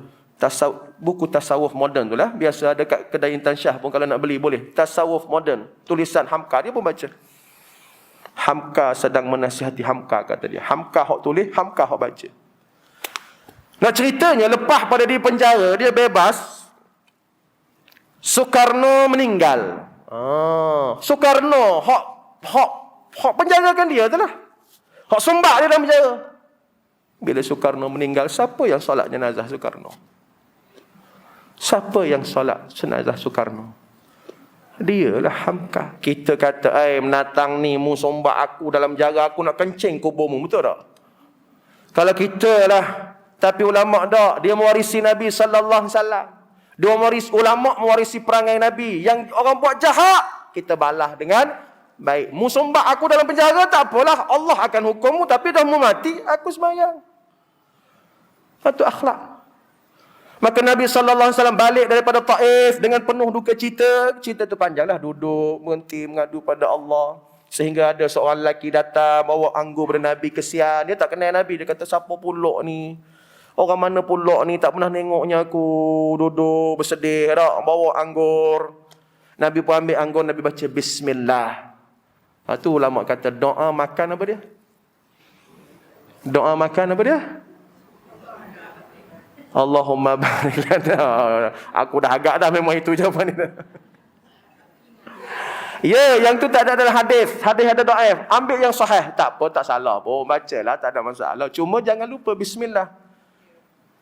Buku tasawuf moden tu lah. Biasa ada kat kedai Intan Syah pun kalau nak beli boleh. Tasawuf moden. Tulisan Hamka, dia pun baca. Hamka sedang menasihati Hamka, kata dia. Hamka hok tulis, Hamka hok baca. Nak ceritanya, lepas pada di penjara, dia bebas. Soekarno meninggal. Soekarno hok penjarakan dia tu lah. Hok sumbak dia dalam penjara. Bila Soekarno meninggal, siapa yang solat jenazah Soekarno? Siapa yang solat jenazah Soekarno? Dialah Hamka. Kita kata, menatang ni mu sombak aku dalam penjara, aku nak kencing kuburmu. Betul tak? Kalau kita lah. Tapi ulama tak. Dia mewarisi Nabi sallallahu alaihi wasallam. Ulama mewarisi perangai Nabi. Yang orang buat jahat, kita balas dengan baik. Mu sombak aku dalam penjara, tak apalah. Allah akan hukummu. Tapi dah mu mati, aku sembahyang. Itu akhlak. Maka Nabi SAW balik daripada Taif dengan penuh duka cita. Cerita tu panjanglah. Duduk, berhenti, mengadu pada Allah. Sehingga ada seorang lelaki datang, bawa anggur pada Nabi. Kesian. Dia tak kenal Nabi. Dia kata, siapa pulak ni? Orang mana pulak ni? Tak pernah nengoknya aku. Duduk, bersedih. Tak? Bawa anggur. Nabi pun ambil anggur. Nabi baca Bismillah. Itu ulama kata, doa makan apa dia? Doa makan apa dia? Allahumma barik lana. Aku dah agak dah memang itu jawapan dia. Ya, yang tu tak ada dalam hadis. Hadis ada dhaif. Ambil yang sahih. Tak apa, tak salah pun. Bacalah, tak ada masalah. Cuma jangan lupa bismillah.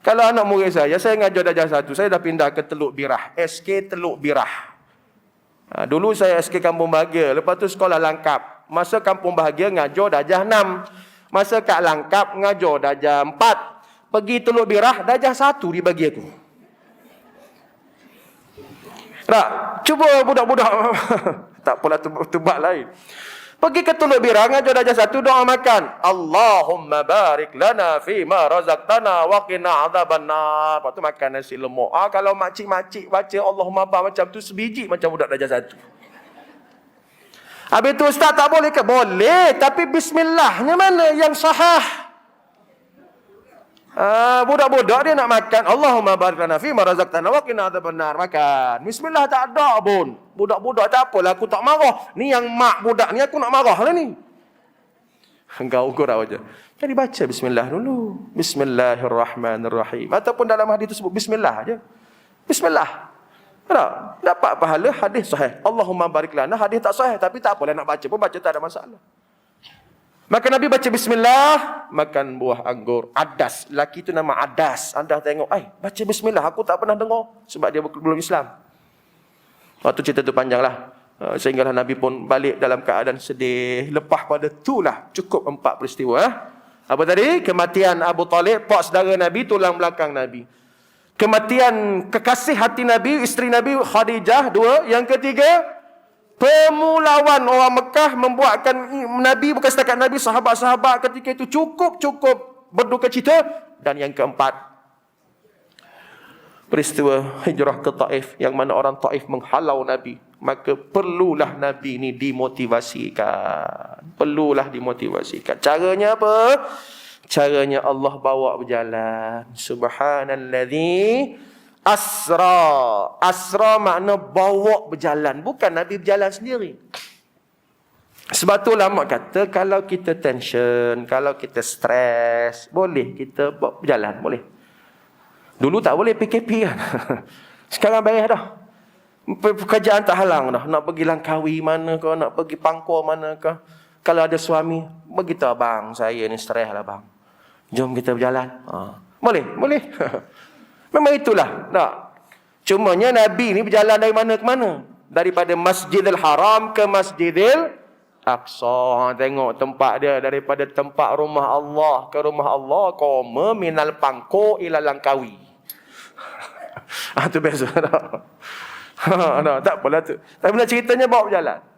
Kalau anak murid saya ngajar darjah 1. Saya dah pindah ke Teluk Birah. SK Teluk Birah. Dulu saya SK Kampung Bahagia. Lepas tu sekolah Langkap. Masa Kampung Bahagia ngajar darjah 6. Masa kat Langkap ngajar darjah 4. Pergi Teluk Birah, darjah 1 dibagi aku. Tak, cuba budak-budak. Tak apalah tebak lain. Pergi ke Teluk Birah, ngajar darjah 1, doa makan. Allahumma barik lana fima razaqtana wa qina adzabannar. Lepas tu makan nasi lemak. Kalau makcik-makcik baca Allahumma barik macam tu, sebiji macam budak darjah 1. Habis tu ustaz tak boleh ke? Boleh, tapi bismillahnya mana yang sahih? Budak-budak dia nak makan Allahumma barik lana fima razaqtana wa qina adzabannar, makan bismillah tak ada pun. Budak-budak tak apalah, aku tak marah. Ni yang mak budak ni aku nak marah lah ni. Engkau ukur aja. Jadi baca bismillah dulu. Bismillahirrahmanirrahim. Ataupun dalam hadis tu sebut bismillah aja. Bismillah. Dapat pahala hadis sahih. Allahumma barik lana, hadis tak sahih tapi tak apalah, nak baca pun baca, tak ada masalah. Maka Nabi baca bismillah, makan buah anggur. Adas, lelaki tu nama Adas. Anda tengok, baca bismillah, aku tak pernah dengar. Sebab dia belum Islam. Waktu cerita tu panjanglah. Sehinggalah Nabi pun balik dalam keadaan sedih. Lepas pada itulah cukup 4 peristiwa. Apa tadi? Kematian Abu Talib, pak saudara Nabi, tulang belakang Nabi. Kematian kekasih hati Nabi, isteri Nabi Khadijah, 2. Yang ketiga, pemulawan orang Mekah membuatkan Nabi, bukan setakat Nabi, sahabat-sahabat ketika itu cukup berduka cita. Dan yang keempat, peristiwa hijrah ke Taif, yang mana orang Taif menghalau Nabi. Maka perlulah Nabi ini dimotivasikan. Perlulah dimotivasikan. Caranya apa? Caranya Allah bawa berjalan. Subhanalladzi Asra makna bawa berjalan. Bukan Nabi berjalan sendiri. Sebab tu ulama kata, kalau kita tension, kalau kita stres, boleh kita bawa berjalan, boleh. Dulu tak boleh PKP kan. Sekarang bayar dah. Pekerjaan tak halang dah. Nak pergi Langkawi mana ke, nak pergi Pangkor mana ke. Kalau ada suami, beritahu abang, saya ni stres lah bang. Jom kita berjalan. Boleh. Memang itulah. Tak. Cumanya Nabi ni berjalan dari mana ke mana? Daripada Masjidil Haram ke Masjidil Aqsa. Tengok tempat dia. Daripada tempat rumah Allah ke rumah Allah. Koma minal Pangkor ila Langkawi. Itu biasa. Tak apalah tu. Tapi nak ceritanya bawa berjalan.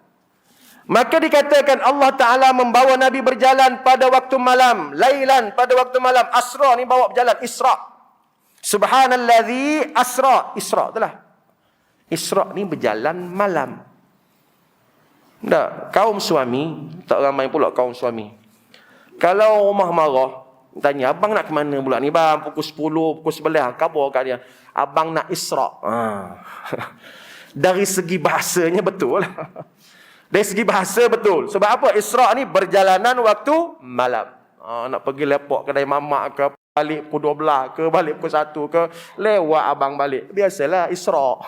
Maka dikatakan Allah Ta'ala membawa Nabi berjalan pada waktu malam. Lailan, pada waktu malam. Asra ni bawa berjalan. Isra'. Subhanalladzi asra. Isra' itulah. Isra' ni berjalan malam. Tak, kaum suami, tak ramai pula kaum suami. Kalau rumah marah, Tanya, abang nak ke mana pula ni bang? Pukul 10, pukul 11. Khabar kat dia, abang nak Isra'. Dari segi bahasanya betul. Dari segi bahasa betul. Sebab apa? Isra' ni berjalanan waktu malam. Nak pergi lepok kedai mamak ke, balik pukul 12 ke, balik pukul 1 ke, lewat abang balik. Biasalah Isra'.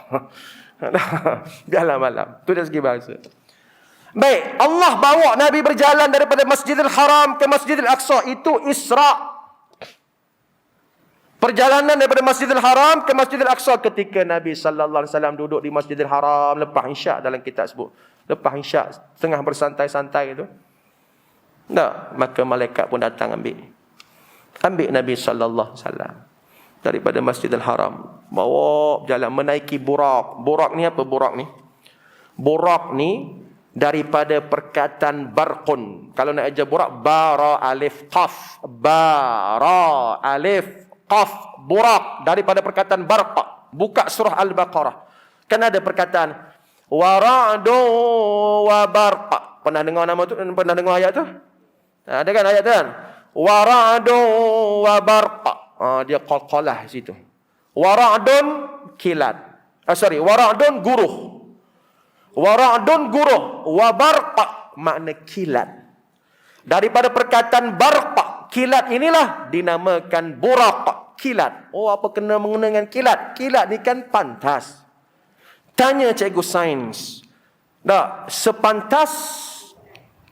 Jalan malam. Itu dari segi bahasa. Baik, Allah bawa Nabi berjalan daripada Masjidil Haram ke Masjidil Aqsa. Itu Isra'. Perjalanan daripada Masjidil Haram ke Masjidil Aqsa ketika Nabi sallallahu alaihi wasallam duduk di Masjidil Haram lepas Isyak, dalam kitab sebut. Lepas Isyak, tengah bersantai-santai itu. Tak, maka malaikat pun datang ambil Nabi sallallahu alaihi wasallam daripada Masjidil Haram, bawa berjalan menaiki Burak. Burak ni apa burak ni? Burak ni daripada perkataan barqun. Kalau nak ajar burak, bara alif qaf, bara alif qaf, burak daripada perkataan barqa. Buka surah Al-Baqarah. Kan ada perkataan wara'du wa barqa. Pernah dengar nama tu? Pernah dengar ayat tu? Ada kan ayat tu kan? Wara'du wa barqa. Dia qalqalah situ. Wara'dun kilat. Wara'dun guruh. Wara'dun guruh, wa barqa makna kilat. Daripada perkataan barqa, kilat inilah dinamakan buraq, kilat. Oh, apa kena mengena dengan kilat? Kilat ni kan pantas. Tanya cikgu sains. Tak, sepantas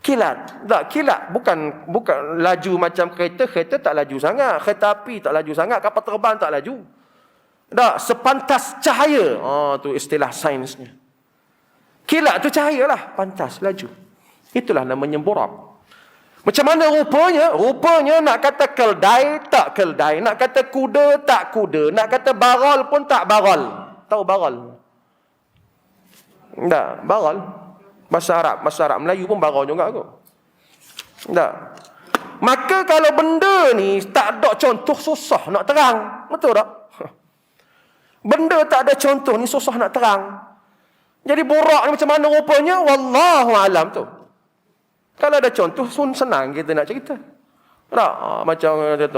kilat. Tak, kilat bukan laju macam kereta. Kereta tak laju sangat. Kereta api tak laju sangat. Kapal terbang tak laju. Tak, sepantas cahaya. Tu istilah sainsnya. Kilat tu cahaya lah, pantas, laju. Itulah namanya buraq. Macam mana rupanya? Rupanya nak kata keldai, tak keldai. Nak kata kuda, tak kuda. Nak kata baral pun tak baral. Tahu baral? Tak, baral. Bahasa Arab Melayu pun baral juga kot. Tak. Maka kalau benda ni tak ada contoh, susah nak terang. Betul tak? Benda tak ada contoh ni susah nak terang. Jadi burak ni macam mana rupanya? Wallahu alam tu. Kalau ada contoh, senang kita nak cerita. Tak? Macam kata,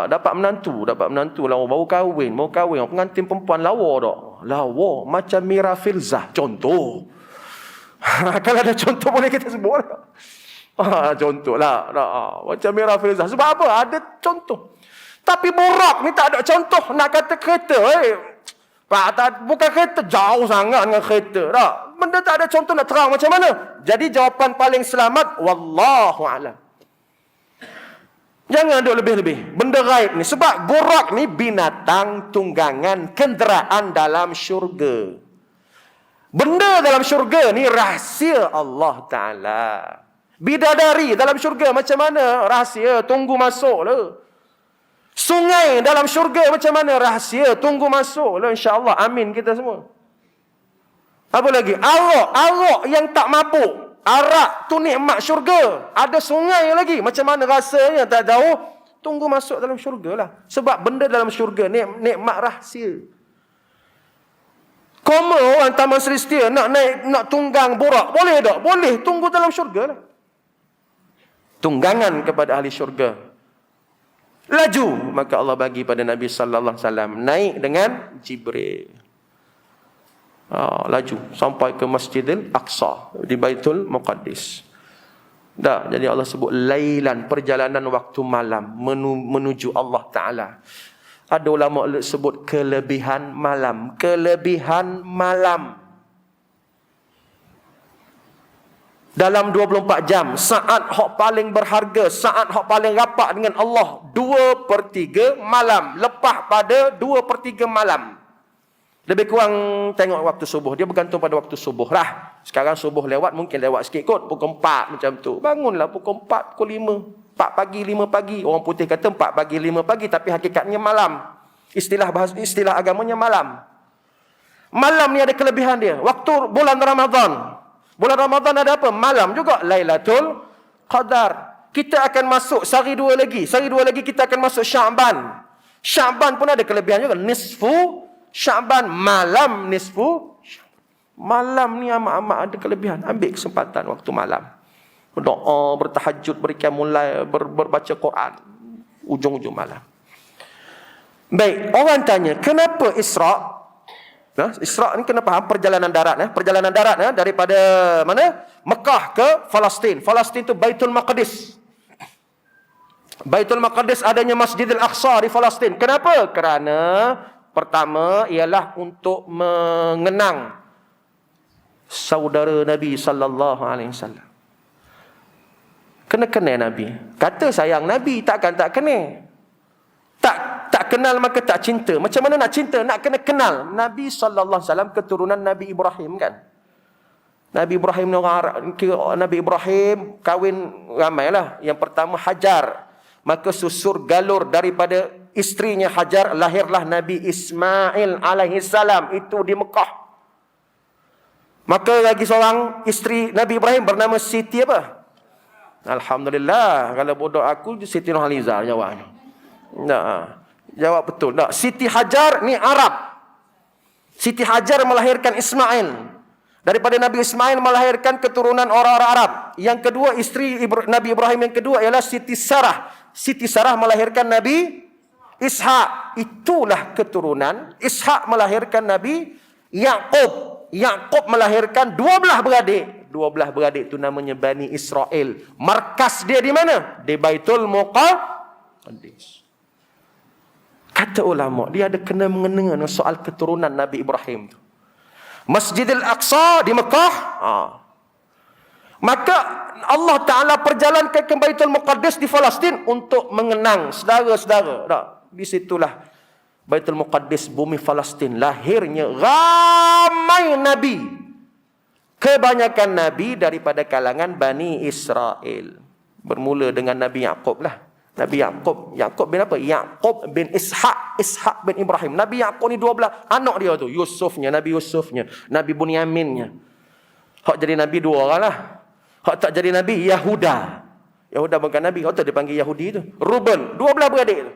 dapat menantu lawa, baru kahwin. Pengantin perempuan lawa tak? Lawa. Macam Mira Filzah. Contoh. Kalau ada contoh boleh kita sebut. Contoh lah. Macam Mira Filzah. Sebab apa? Ada contoh. Tapi burak ni tak ada contoh. Nak kata kereta, bukan kereta, jauh sangat dengan kereta. Tak? Benda tak ada contoh nak terang macam mana. Jadi jawapan paling selamat, wallahu a'lam. Jangan duk lebih-lebih. Benda gaib ni. Sebab burak ni binatang tunggangan kenderaan dalam syurga. Benda dalam syurga ni rahsia Allah Ta'ala. Bidadari dalam syurga macam mana? Rahsia, tunggu masuk lah. Sungai dalam syurga macam mana? Rahsia, tunggu masuk lah, insya-Allah. Amin kita semua. Apa lagi? Arak yang tak mabuk. Arak tu nikmat syurga. Ada sungai lagi. Macam mana rasanya tak tahu. Tunggu masuk dalam syurga lah. Sebab benda dalam syurga nikmat rahsia. Koma orang Taman Serestia nak tunggang burak. Boleh tak? Boleh. Tunggu dalam syurga lah. Tunggangan kepada ahli syurga. Laju, maka Allah bagi pada Nabi sallallahu alaihi wasallam naik dengan Jibril. Laju sampai ke Masjidil Aqsa di Baitul Muqaddis. Jadi Allah sebut lailan, perjalanan waktu malam menuju Allah Taala. Ada ulama sebut kelebihan malam, dalam 24 jam, saat hak paling berharga, saat hak paling rapat dengan Allah, 2/3 malam. Lepas pada 2/3 malam. Lebih kurang tengok waktu subuh. Dia bergantung pada waktu subuh lah. Sekarang subuh lewat, mungkin lewat sikit kot. Pukul 4 macam tu. Bangunlah pukul 4, pukul 5. 4 pagi, 5 pagi. Orang putih kata 4 pagi, 5 pagi. Tapi hakikatnya malam. Istilah agamanya malam. Malam ni ada kelebihan dia. Waktu bulan Ramadan. Bulan Ramadan ada apa? Malam juga. Lailatul Qadar. Kita akan masuk sehari dua lagi. Sehari dua lagi kita akan masuk Sya'ban. Sya'ban pun ada kelebihan juga. Nisfu Sya'ban. Malam nisfu. Malam ni amat-amat ada kelebihan. Ambil kesempatan waktu malam. berdoa, bertahajud, berqiyamul lail, berbaca Quran ujung-ujung malam. Baik, orang tanya, kenapa Isra'? Isra' ni kenapa? Perjalanan darat. Perjalanan darat daripada mana? Mekah ke Palestin. Palestin tu Baitul Maqdis. Baitul Maqdis adanya Masjidil Aqsa di Palestin. Kenapa? Kerana pertama ialah untuk mengenang saudara Nabi sallallahu alaihi wasallam. Kena Nabi. Kata sayang Nabi, takkan tak kena. Tak kenal maka tak cinta. Macam mana nak cinta? Nak kena kenal. Nabi sallallahu alaihi wasallam keturunan Nabi Ibrahim kan. Nabi Ibrahim ni orang Arab. Nabi Ibrahim kahwin ramailah. Yang pertama Hajar. Maka susur galur daripada isterinya Hajar, lahirlah Nabi Ismail alaihi salam. Itu di Mekah. Maka lagi seorang isteri Nabi Ibrahim bernama Siti apa? Alhamdulillah. Kalau bodoh aku, Siti Nurhaliza jawabnya. Jawab betul. Siti Hajar ni Arab. Siti Hajar melahirkan Ismail. Daripada Nabi Ismail melahirkan keturunan orang-orang Arab. Yang kedua, isteri Nabi Ibrahim yang kedua ialah Siti Sarah. Siti Sarah melahirkan Nabi Ishak. Itulah keturunan. Ishak melahirkan Nabi Yaqub. Yaqub melahirkan 12 beradik. 12 beradik itu namanya Bani Israel. Markas dia di mana? Di Baitul Maqdis. Kata ulama, dia ada kena mengena dengan soal keturunan Nabi Ibrahim tu. Masjidil Aqsa di Mekah. Maka Allah Ta'ala perjalankan ke Baitul Maqdis di Palestin untuk mengenang saudara-saudara. Di situlah Baitul Maqdis, bumi Palestin, lahirnya ramai Nabi. Kebanyakan Nabi daripada kalangan Bani Israel. Bermula dengan Nabi Yaqub lah. Nabi Yaqub. Yaqub bin apa? Yaqub bin Ishak. Ishak bin Ibrahim. Nabi Yaqub ni 12 anak dia tu. Yusufnya, Nabi Yusufnya, Nabi Bunyaminnya. Hak jadi Nabi 2 orang lah. Hak tak jadi Nabi, Yahuda. Yahuda bukan Nabi. Hak tak dipanggil Yahudi tu. Ruben. 12 beradik tu.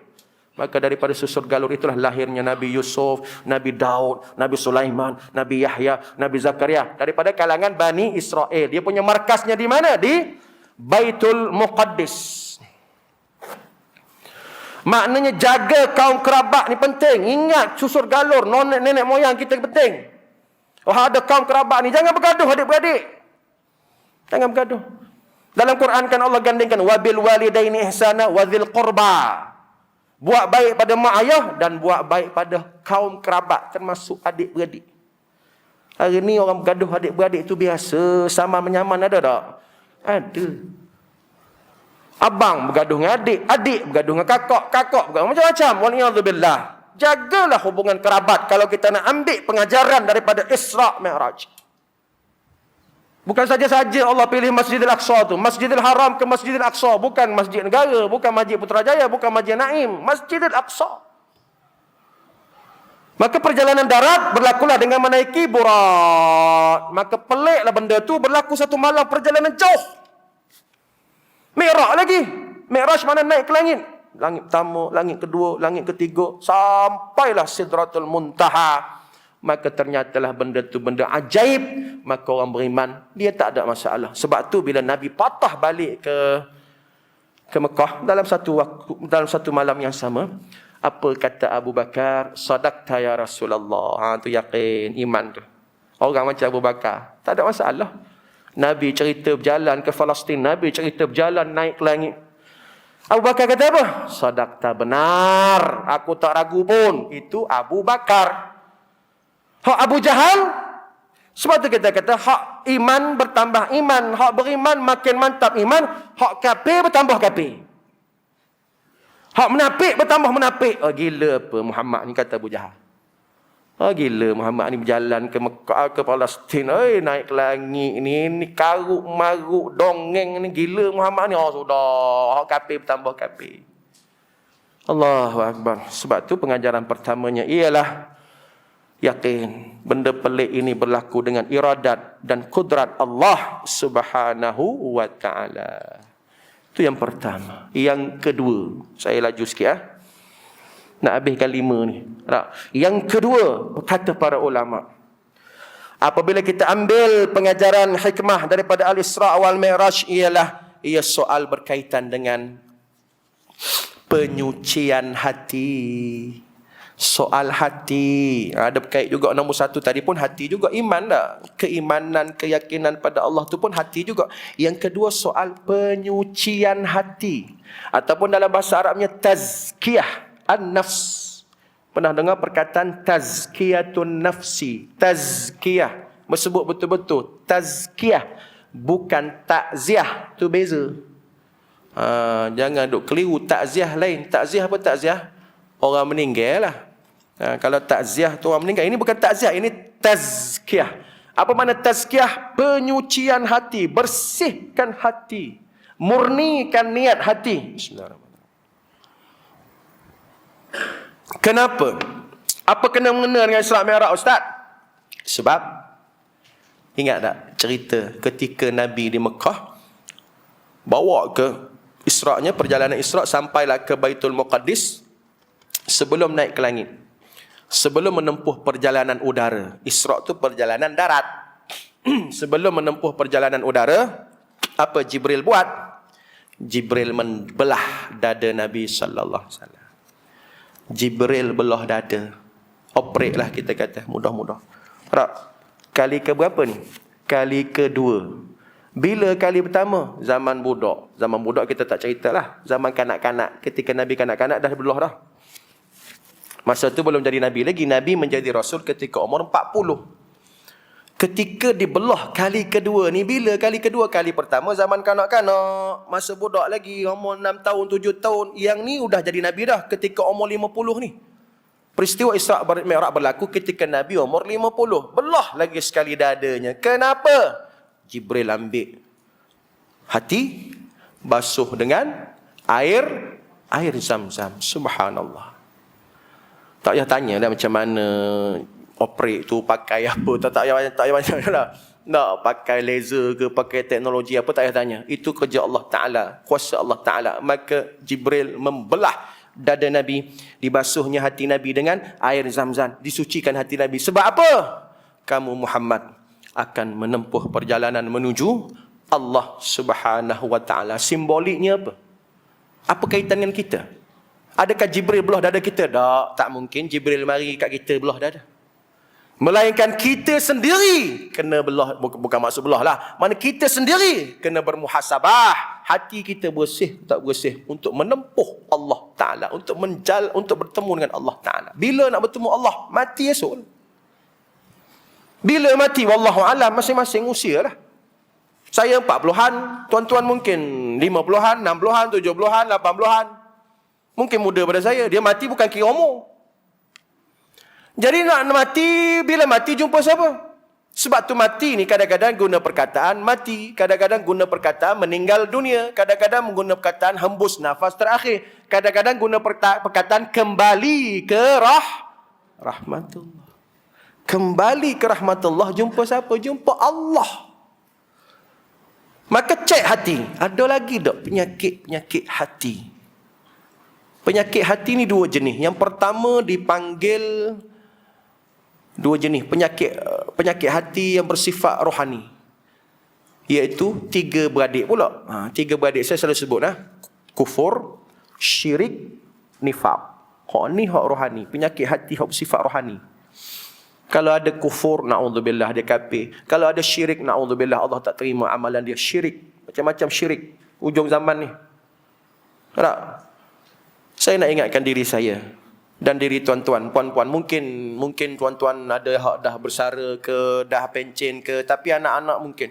Maka daripada susur galur itulah lahirnya Nabi Yusuf, Nabi Daud, Nabi Sulaiman, Nabi Yahya, Nabi Zakaria. Daripada kalangan Bani Israel. Dia punya markasnya di mana? Di Baitul Maqdis. Maknanya jaga kaum kerabat ni penting. Ingat susur galur nenek moyang kita penting. Ada kaum kerabat ni, jangan bergaduh adik-beradik. Jangan bergaduh. Dalam Quran kan Allah gandingkan wabil walidaini ihsana wa dzil qurba. Buat baik pada mak ayah dan buat baik pada kaum kerabat, termasuk adik-beradik. Hari ni orang bergaduh adik-beradik itu biasa. Sama menyaman ada tak? Ada. Abang bergaduh dengan adik, adik bergaduh dengan kakak, kakak bergaduh macam-macam. Waliyadzubillah. Jagalah hubungan kerabat kalau kita nak ambil pengajaran daripada Isra' Mi'raj. Bukan saja-saja Allah pilih Masjidil Aqsa tu. Masjidil Haram ke Masjidil Aqsa. Bukan masjid negara, bukan masjid Putrajaya, bukan masjid Naim. Masjidil Aqsa. Maka perjalanan darat berlakulah dengan menaiki Burak. Maka peliklah benda tu, berlaku satu malam perjalanan jauh. Mi'raj lagi. Mi'raj mana naik ke langit. Langit pertama, langit kedua, langit ketiga. Sampailah Sidratul Muntaha. Maka ternyattalah benda tu benda ajaib. Maka orang beriman, dia tak ada masalah. Sebab tu bila Nabi patah balik ke Mekah dalam satu malam yang sama, apa kata Abu Bakar? Sadaqta ya Rasulullah. Tu yakin, iman tu. Orang macam Abu Bakar, tak ada masalah. Nabi cerita berjalan ke Palestin, Nabi cerita berjalan naik ke langit. Abu Bakar kata apa? Sadaqta, benar. Aku tak ragu pun. Itu Abu Bakar. Hak Abu Jahal, sebab tu kita kata hak iman bertambah iman, hak beriman makin mantap iman, hak kafir bertambah kafir. Hak menapik bertambah menapik. Gila apa Muhammad ni, kata Abu Jahal. Gila Muhammad ni berjalan ke Mekah, ke Palestin, naik ke langit ni karuk maruk dongeng ni, gila Muhammad ni. Sudah, hak kafir bertambah kafir. Allahu Akbar. Sebab tu pengajaran pertamanya ialah yakin benda pelik ini berlaku dengan iradat dan kudrat Allah Subhanahu wa ta'ala. Itu yang pertama. Yang kedua, saya laju sikit nak habiskan 5 ni. Yang kedua, kata para ulama, Apabila kita ambil pengajaran hikmah daripada Al-Isra' wal Mi'raj, ia soal berkaitan dengan penyucian hati. Soal hati. Ada berkait juga nombor 1 tadi pun hati juga. Iman tak? Keimanan, keyakinan pada Allah tu pun hati juga. Yang kedua soal penyucian hati. Ataupun dalam bahasa Arabnya tazkiyah an-nafs. Pernah dengar perkataan tazkiyatun nafsi? Tazkiyah. Bersebut betul-betul. Tazkiyah. Bukan takziah. Tu beza. Jangan duk keliru. Takziah lain. Takziah apa takziah? Orang meninggal lah. Kalau takziah tu orang meninggal. Ini bukan takziah. Ini tazkiyah. Apa makna tazkiyah? Penyucian hati. Bersihkan hati. Murnikan niat hati. Bismillahirrahmanirrahim. Kenapa? Apa kena-mengena dengan Isra' Mi'raj, Ustaz? Sebab, ingat tak cerita ketika Nabi di Mekah, bawa ke Isra'-nya, perjalanan Isra' sampailah ke Baitul Muqaddis, sebelum naik ke langit. Sebelum menempuh perjalanan udara. Isra' tu perjalanan darat. Sebelum menempuh perjalanan udara, apa Jibril buat? Jibril membelah dada Nabi sallallahu alaihi wasallam. Jibril belah dada. Operate lah kita kata. Mudah-mudah. Kali ke berapa ni? Kali kedua. Bila kali pertama? Zaman budak. Zaman budak kita tak ceritalah. Zaman kanak-kanak. Ketika Nabi kanak-kanak dah belah dah. Masa tu belum jadi Nabi lagi. Nabi menjadi Rasul ketika umur 40. Ketika dibelah kali kedua ni, bila kali kedua? Kali pertama zaman kanak-kanak, masa budak lagi, umur 6 tahun, 7 tahun. Yang ni udah jadi Nabi dah ketika umur 50 ni. Peristiwa Isra' Mi'raj berlaku ketika Nabi umur 50. Belah lagi sekali dadanya. Kenapa? Jibril ambil hati, basuh dengan air Zam-Zam. Subhanallah. Tak payah tanya dah macam mana operate tu, pakai apa, tak payah banyak lah. Nak pakai laser ke, pakai teknologi apa, tak payah tanya. Itu kerja Allah Ta'ala, kuasa Allah Ta'ala. Maka Jibril membelah dada Nabi, dibasuhnya hati Nabi dengan air Zam-Zam, disucikan hati Nabi. Sebab apa? Kamu Muhammad akan menempuh perjalanan menuju Allah Subhanahu Wa Ta'ala. Simboliknya apa? Apa kaitan dengan kita? Adakah Jibril belah dada kita? Tak mungkin Jibril mari kat kita belah dada. Melainkan kita sendiri kena belah, bukan maksud belah lah. Mana kita sendiri kena bermuhasabah. Hati kita bersih tak bersih untuk menempuh Allah Ta'ala. Untuk bertemu dengan Allah Ta'ala. Bila nak bertemu Allah? Mati esok. Bila mati? Wallahu'alam, masing-masing usia lah. Saya 40-an, tuan-tuan mungkin 50-an, 60-an, 70-an, 80-an. Mungkin muda pada saya. Dia mati bukan kira umur. Jadi nak mati, bila mati jumpa siapa? Sebab tu mati ni kadang-kadang guna perkataan mati, kadang-kadang guna perkataan meninggal dunia, kadang-kadang guna perkataan hembus nafas terakhir, kadang-kadang guna perkataan kembali ke rahmatullah. Kembali ke rahmatullah, jumpa siapa? Jumpa Allah. Maka cek hati. Ada lagi tak penyakit hati? Penyakit hati ni dua jenis. Yang pertama dipanggil dua jenis penyakit hati yang bersifat rohani, iaitu 3 beradik pula. 3 beradik saya selalu sebut kufur, syirik, nifaq. Hak ni hak rohani, penyakit hati hak bersifat rohani. Kalau ada kufur, na'udzubillah, dia kafir. Kalau ada syirik, na'udzubillah, Allah tak terima amalan dia. Syirik, macam-macam syirik ujung zaman ni. Tak? Saya nak ingatkan diri saya dan diri tuan-tuan, puan-puan. Mungkin tuan-tuan ada hak dah bersara ke, dah pencen ke, tapi anak-anak mungkin.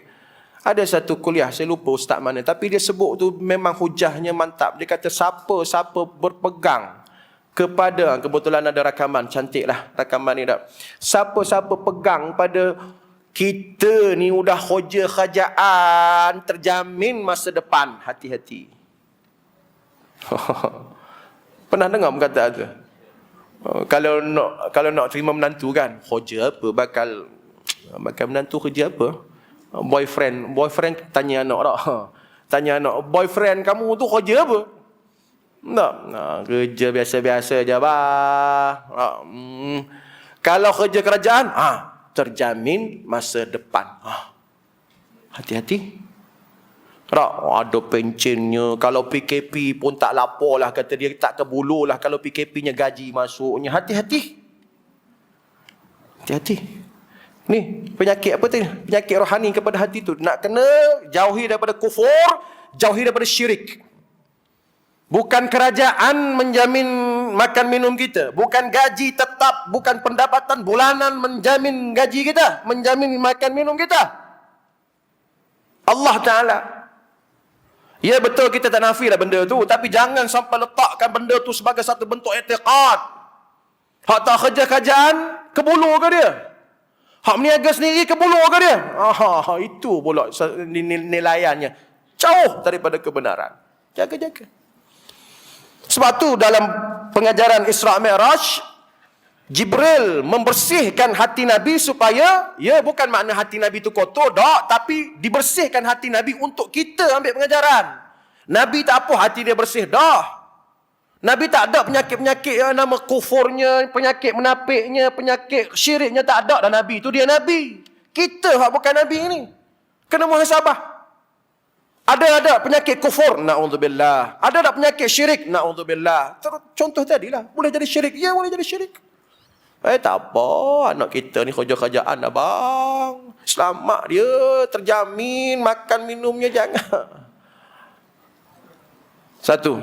Ada satu kuliah, saya lupa ustaz mana, tapi dia sebut tu memang hujahnya mantap. Dia kata siapa berpegang kepada, kebetulan ada rakaman, cantiklah rakaman ni tak. Siapa pegang pada kita ni udah hoja kerajaan, terjamin masa depan, hati-hati. Pernah dengar perkataan tu? Kalau nak terima menantu kan, kerja apa, bakal menantu kerja apa? Boyfriend tanya anak tak? Tanya anak, boyfriend kamu tu kerja apa? Tak, kerja biasa-biasa je bah. Kalau kerja kerajaan, terjamin masa depan. Hati-hati. Ada pencennya. Kalau PKP pun tak lapor lah. Kata dia tak kebulu lah kalau PKP-nya gaji masuknya. Hati-hati. Hati-hati. Ni penyakit apa tu? Penyakit rohani kepada hati tu. Nak kena jauhi daripada kufur, jauhi daripada syirik. Bukan kerajaan menjamin makan minum kita. Bukan gaji tetap, bukan pendapatan bulanan menjamin gaji kita, menjamin makan minum kita. Allah Ta'ala. Ya betul kita tak nafi lah benda tu, tapi jangan sampai letakkan benda tu sebagai satu bentuk i'tiqad. Hak tak kerja kerajaan, kebulu ke dia? Hak meniaga sendiri, kebulu ke dia? Itu pula nilaiannya. Jauh daripada kebenaran. Jaga-jaga. Sebab tu dalam pengajaran Isra' Mi'raj, Jibril membersihkan hati Nabi supaya, ya bukan makna hati Nabi itu kotor, tak, tapi dibersihkan hati Nabi untuk kita ambil pengajaran. Nabi tak apa hati dia bersih, dah. Nabi tak ada penyakit-penyakit yang nama kufurnya, penyakit menapiknya, penyakit syiriknya, tak ada dah Nabi. Itu dia Nabi. Kita hak bukan Nabi ini. Kena muhasabah. Ada penyakit kufur, na'udzubillah. Ada penyakit syirik, na'udzubillah. Contoh tadilah, boleh jadi syirik. Ya, boleh jadi syirik. Tak apa, anak kita ni kerja-kerjaan abang. Selamat dia, terjamin, makan minumnya jangan.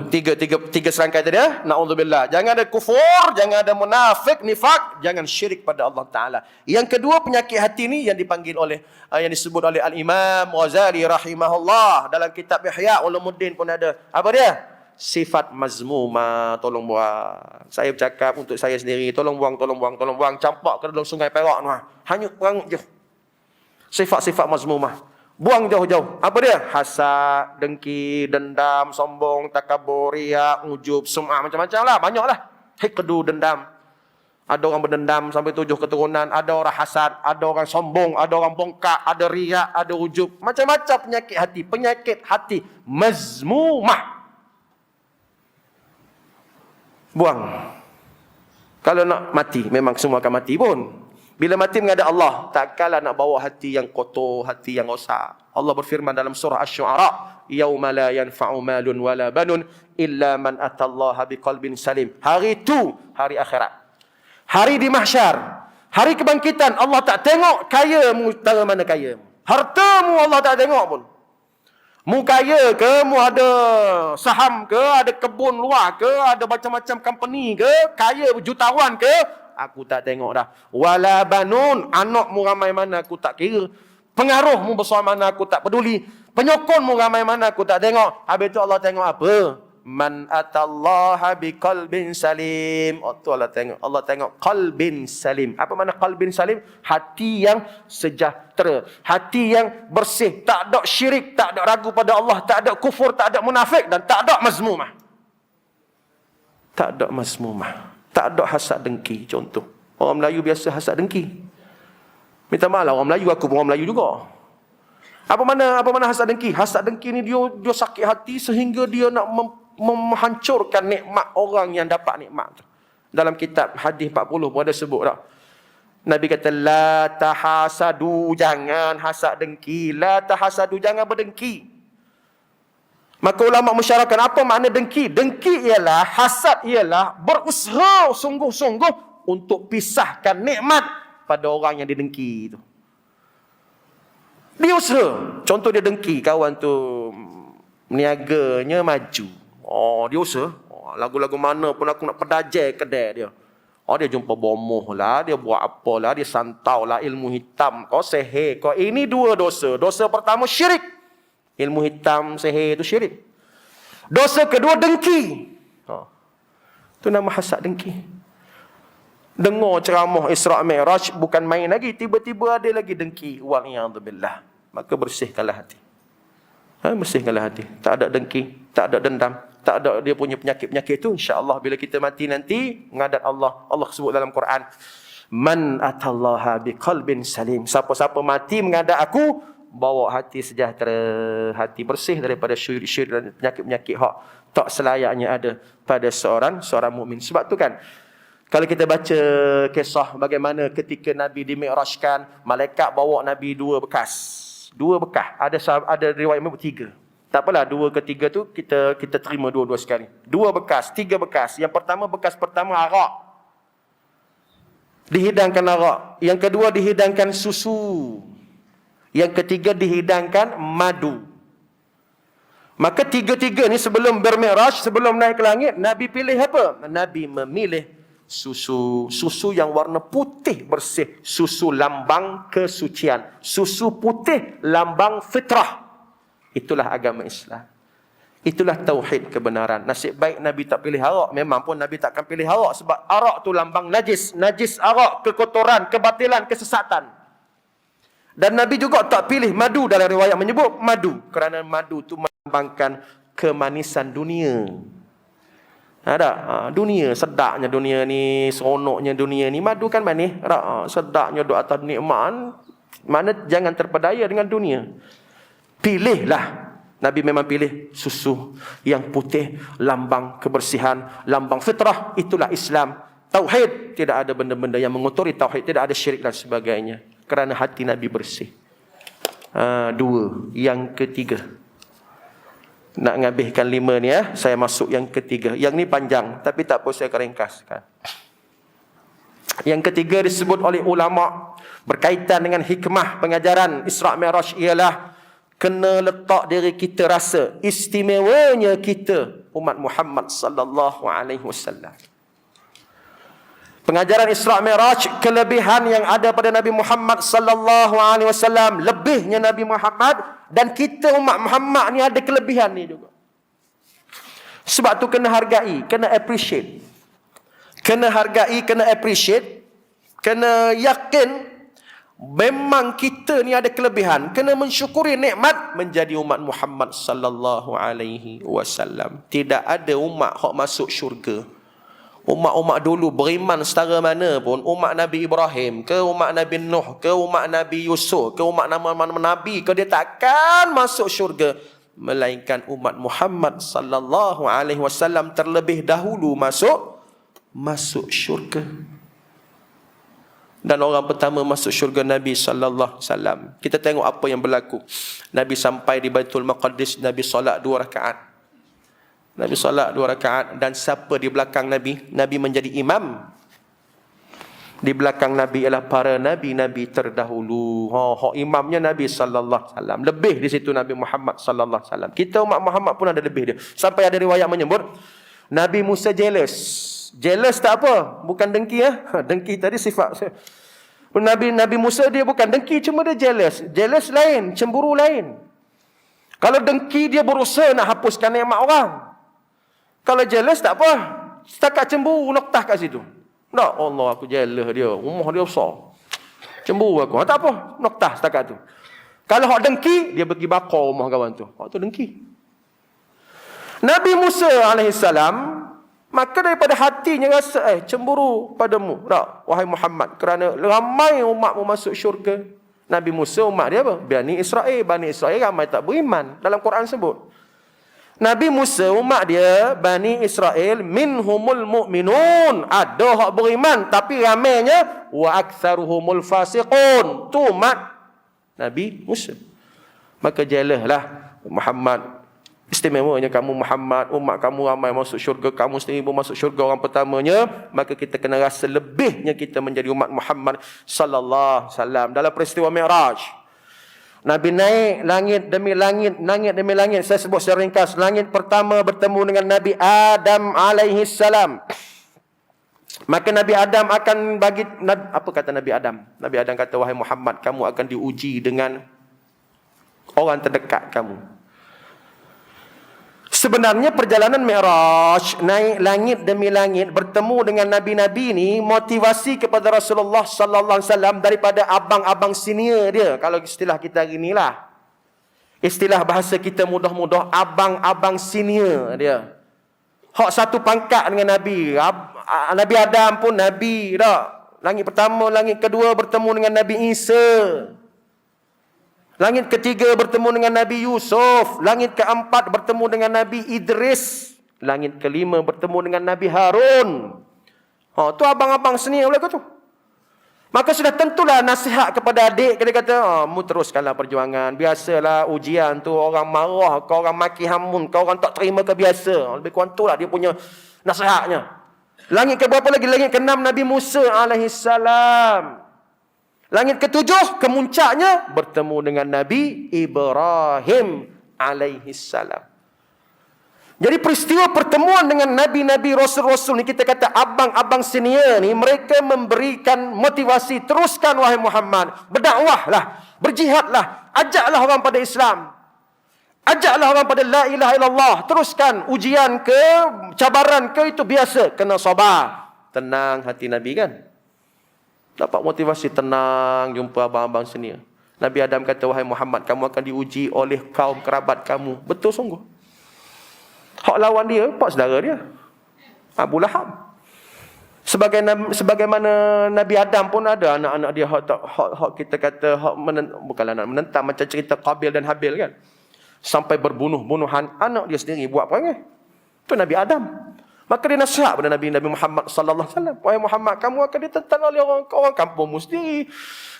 Tiga serangkai tadi ya. Na'udzubillah. Jangan ada kufur, jangan ada munafik, nifak, jangan syirik pada Allah Ta'ala. Yang kedua, penyakit hati ni yang dipanggil oleh, yang disebut oleh Al-Imam Ghazali rahimahullah. Dalam kitab Ihya Ulumuddin pun ada. Apa dia? Sifat mazmumah. Tolong buang. Saya bercakap untuk saya sendiri. Tolong buang. Campak ke dalam sungai Perak. Hanyut perang je. Sifat-sifat mazmumah. Buang jauh-jauh. Apa dia? Hasad, dengki, dendam, sombong, takabur, riak, ujub, sum'ah, macam-macam lah. Banyak lah. Hikdu, dendam. Ada orang berdendam sampai 7 keturunan. Ada orang hasad, ada orang sombong, ada orang bongkak, ada riak, ada ujub. Macam-macam penyakit hati. Penyakit hati mazmumah. Buang. Kalau nak mati, memang semua akan mati pun. Bila mati menghadap Allah, takkanlah nak bawa hati yang kotor, hati yang rosak. Allah berfirman dalam surah Asy-Syu'ara, "Yauma la yanfa'u malun wala banun illa man atallaha biqalbin salim." Hari itu, hari akhirat. Hari di mahsyar, hari kebangkitan, Allah tak tengok kayamu tara mana kayamu. Hartamu Allah tak tengok pun. Mu kaya ke, mu ada saham ke, ada kebun luar ke, ada macam-macam company ke, kaya jutawan ke, aku tak tengok dah. Wala banun, anakmu ramai mana aku tak kira. Pengaruhmu besar mana aku tak peduli. Penyokonmu ramai mana aku tak tengok. Habis tu Allah tengok apa? Man atallaha biqalbin salim. Tu Allah tengok. Allah tengok qalbin salim. Apa makna qalbin salim? Hati yang sejahtera, hati yang bersih, tak ada syirik, tak ada ragu pada Allah, tak ada kufur, tak ada munafik dan tak ada mazmumah. Tak ada mazmumah. Tak ada hasad dengki. Contoh, orang Melayu biasa hasad dengki. Minta maaf lah, orang Melayu, aku pun orang Melayu juga. Apa mana hasad dengki? Hasad dengki ni dia sakit hati sehingga dia nak menghancurkan nikmat orang yang dapat nikmat tu. Dalam kitab hadis 40 pun ada sebut tak? Nabi kata, la tahasadu, jangan hasad dengki. La tahasadu, jangan berdengki. Maka ulama mesyarahkan apa makna dengki? Dengki ialah, hasad ialah berusaha sungguh-sungguh untuk pisahkan nikmat pada orang yang didengki itu. Dia usaha. Contoh dia dengki, kawan tu niaganya maju. Dia usaha. Lagu-lagu mana pun aku nak pedajai kedai dia. Dia jumpa bomoh lah, dia buat apalah, dia santau lah, ilmu hitam, kau sihir, kau. Ini dua dosa. Dosa pertama syirik. Ilmu hitam, sihir itu syirik. Dosa kedua dengki. Itu nama hasad dengki. Dengar ceramah Isra' Mi'raj bukan main lagi, tiba-tiba ada lagi dengki. Wa'iyadzubillah. Maka bersihkanlah hati. Bersihkanlah hati. Tak ada dengki, tak ada dendam, tak ada dia punya penyakit-penyakit itu. InsyaAllah bila kita mati nanti menghadap Allah, Allah sebut dalam Quran, man atallaha biqalbin salim. Siapa-siapa mati menghadap aku, bawa hati sejahtera, hati bersih daripada syirik dan penyakit-penyakit hak tak selayaknya ada pada seorang mukmin. Sebab tu kan, Kalau kita baca kisah bagaimana ketika Nabi dimi'rajkan, malaikat bawa Nabi dua bekas. Ada riwayat menyebut 3. Tak apalah, 2 ke 3 tu kita terima dua-dua sekali. 2 bekas, 3 bekas. Yang pertama, bekas pertama arak. Dihidangkan arak. Yang kedua dihidangkan susu. Yang ketiga dihidangkan madu. Maka 3-3 ni sebelum bermi'raj, sebelum naik ke langit, Nabi pilih apa? Nabi memilih susu yang warna putih bersih. Susu lambang kesucian. Susu putih lambang fitrah. Itulah agama Islam. Itulah tauhid kebenaran. Nasib baik Nabi tak pilih arak. Memang pun Nabi takkan pilih arak. Sebab arak tu lambang najis. Najis arak, kekotoran, kebatilan, kesesatan. Dan Nabi juga tak pilih madu. Dalam riwayat menyebut madu. Kerana madu tu melambangkan kemanisan dunia. Ada dunia, sedapnya dunia ni, seronoknya dunia ni. Madu kan manis. Sedapnya duk atas nikmat. Mana jangan terpedaya dengan dunia. Pilihlah. Nabi memang pilih susu yang putih, lambang kebersihan, lambang fitrah. Itulah Islam. Tauhid, tidak ada benda-benda yang mengotori tauhid, tidak ada syirik dan sebagainya. Kerana hati Nabi bersih. 2. Yang ketiga. Nak ngabihkan 5 ni ya, saya masuk yang ketiga. Yang ni panjang, tapi tak apa, saya akan ringkaskan. Yang ketiga disebut oleh ulama berkaitan dengan hikmah pengajaran Isra' Mi'raj ialah kena letak diri kita rasa istimewanya kita umat Muhammad sallallahu alaihi wasallam. Pengajaran Isra' Mi'raj, kelebihan yang ada pada Nabi Muhammad sallallahu alaihi wasallam, lebihnya Nabi Muhammad, dan kita umat Muhammad ni ada kelebihan ni juga. Sebab tu kena hargai, kena appreciate. Kena hargai, kena appreciate, kena yakin memang kita ni ada kelebihan. Kena mensyukuri nikmat menjadi umat Muhammad sallallahu alaihi wasallam. Tidak ada umat hak masuk syurga. Umat-umat dulu beriman setara mana pun, umat Nabi Ibrahim ke, umat Nabi Nuh ke, umat Nabi Yusuf ke, umat nama-nama Nabi ke, dia takkan masuk syurga. Melainkan umat Muhammad sallallahu alaihi wasallam terlebih dahulu masuk syurga. Dan orang pertama masuk syurga Nabi sallallahu alaihi wasallam. Kita tengok apa yang berlaku. Nabi sampai di Baitul Maqdis, Nabi solat 2 rakaat. Nabi solat 2 rakaat, dan siapa di belakang Nabi? Nabi menjadi imam. Di belakang Nabi ialah para nabi-nabi terdahulu. Imamnya Nabi sallallahu alaihi wasallam. Lebih di situ Nabi Muhammad sallallahu alaihi wasallam. Kita umat Muhammad pun ada lebih dia. Sampai ada riwayat menyebut Nabi Musa jealous. Jealous tak apa, bukan dengki ya. Dengki tadi sifat Nabi Musa dia bukan dengki, cuma dia jealous. Jealous lain, cemburu lain. Kalau dengki dia berusaha nak hapuskan nikmat orang. Kalau jealous tak apa, setakat cemburu noktah kat situ. Tak, Allah aku jealous dia, rumah dia besar, cemburu aku. Tak apa, noktah setakat tu. Kalau hak dengki, dia pergi bakar rumah kawan tu. Hak tu dengki. Nabi Musa alaihissalam, maka daripada hatinya rasa cemburu padamu, tak, wahai Muhammad, kerana ramai umatmu masuk syurga. Nabi Musa umat dia apa? Bani Israel. Bani Israel ramai tak beriman. Dalam Quran sebut. Nabi Musa umat dia, Bani Israel, minhumul mu'minun. Ada hak beriman, tapi ramainya wa aktsaruhumul fasiqun. Tu umat Nabi Musa. Maka jealous lah Muhammad. Istimewanya kamu Muhammad, umat kamu ramai masuk syurga, kamu sendiri pun masuk syurga orang pertamanya. Maka kita kena rasa lebihnya kita menjadi umat Muhammad sallallahu alaihi wasallam. Dalam peristiwa Mi'raj, Nabi naik langit demi langit, langit demi langit. Saya sebut secara ringkas. Langit pertama bertemu dengan Nabi Adam alaihi salam. Maka Nabi Adam akan bagi, apa kata Nabi Adam? Nabi Adam kata, wahai Muhammad, kamu akan diuji dengan orang terdekat kamu. Sebenarnya perjalanan Mi'raj, naik langit demi langit, bertemu dengan nabi-nabi ni, motivasi kepada Rasulullah sallallahu alaihi wasallam daripada abang-abang senior dia. Kalau istilah kita hari ni lah, istilah bahasa kita mudah-mudah, abang-abang senior dia. Hak satu pangkat dengan Nabi. Nabi Adam pun Nabi dah. Langit pertama, langit kedua bertemu dengan Nabi Isa. Langit ketiga bertemu dengan Nabi Yusuf. Langit keempat bertemu dengan Nabi Idris. Langit kelima bertemu dengan Nabi Harun. Tu abang-abang senior pula tu. Maka sudah tentulah nasihat kepada adik. Dia kata, mu teruskanlah perjuangan. Biasalah ujian tu, orang marah, kau orang maki hamun, kau orang tak terima ke biasa. Lebih kurang itulah dia punya nasihatnya. Langit ke berapa lagi? Langit ke-6 Nabi Musa alaihissalam. Langit ke-7 kemuncaknya bertemu dengan Nabi Ibrahim alaihissalam. Jadi peristiwa pertemuan dengan Nabi-Nabi, Rasul-Rasul ni, kita kata abang-abang senior ni, mereka memberikan motivasi, teruskan wahai Muhammad, berdakwahlah, berjihadlah, ajaklah orang pada Islam, ajaklah orang pada la ilaha illallah, teruskan ujian ke, cabaran ke, itu biasa, kena sabar. Tenang hati Nabi kan. Dapat motivasi, tenang jumpa abang-abang senior. Nabi Adam kata, wahai Muhammad, kamu akan diuji oleh kaum kerabat kamu. Betul sungguh. Hak lawan dia, pak saudara dia, Abu Lahab. Sebagaimana Nabi Adam pun ada anak-anak dia hak kita kata bukanlah nak menentang, macam cerita Qabil dan Habil kan. Sampai berbunuh-bunuhan anak dia sendiri buat perangai. Itu Nabi Adam. Maka dia nasihat pada Nabi Muhammad sallallahu alaihi wasallam, wahai Muhammad, kamu akan ditentang oleh orang kampungmu sendiri,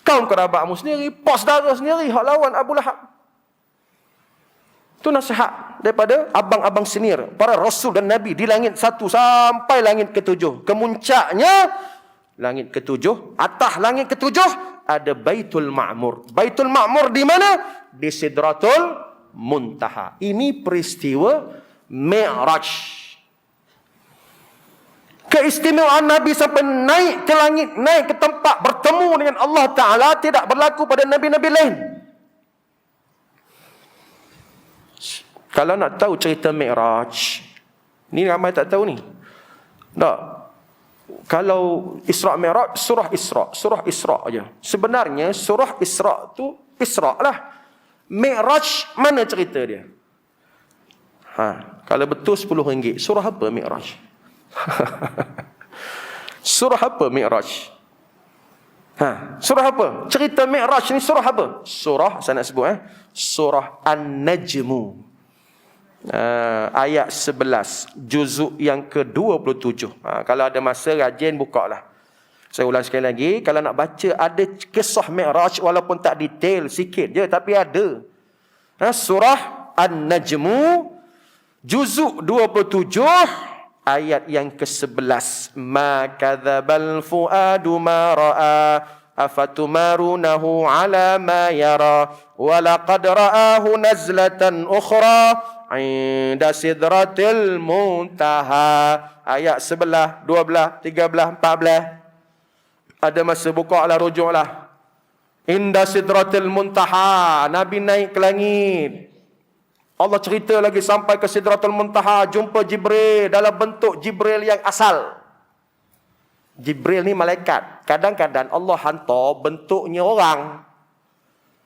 kaum kerabatmu sendiri, pak saudara sendiri, hak lawan Abu Lahab. Itu nasihat daripada abang-abang senior, para Rasul dan Nabi di langit 1 sampai langit ke-7. Kemuncaknya langit ke-7, atas langit ke-7 ada Baitul Ma'mur. Baitul Ma'mur di mana? Di Sidratul Muntaha. Ini peristiwa Mi'raj. Keistimewaan Nabi sampai naik ke langit, naik ke tempat bertemu dengan Allah Ta'ala tidak berlaku pada Nabi-Nabi lain. Kalau nak tahu cerita Mi'raj, ni ramai tak tahu ni. Tak. Kalau Isra' Mi'raj, surah Isra' aja. Sebenarnya surah Isra' tu Isra' lah. Mi'raj mana cerita dia? Kalau betul RM10. Surah apa Mi'raj? Surah apa Mi'raj? Surah apa? Cerita Mi'raj ni surah apa? Surah, saya nak sebut surah An-Najmu. Ayat 11, juzuk yang ke-27. Kalau ada masa rajin buka lah. Saya ulang sekali lagi, kalau nak baca ada kisah Mi'raj walaupun tak detail, sikit je tapi ada. Surah An-Najmu, juzuk 27, ayat yang ke-11. Ma kadzabal fuadu ma ra'a afatumarunahu ala ma yara wa laqad ra'ahu nazlatan ukhra inda sidratil muntaha. Ayat 11, 12, 13, 14. Ada masa buka lah, rujuk lah. Inda sidratil muntaha, Nabi naik ke langit. Allah cerita lagi sampai ke sidratul muntaha, jumpa Jibril dalam bentuk Jibril yang asal. Jibril ni malaikat. Kadang-kadang Allah hantar bentuknya orang.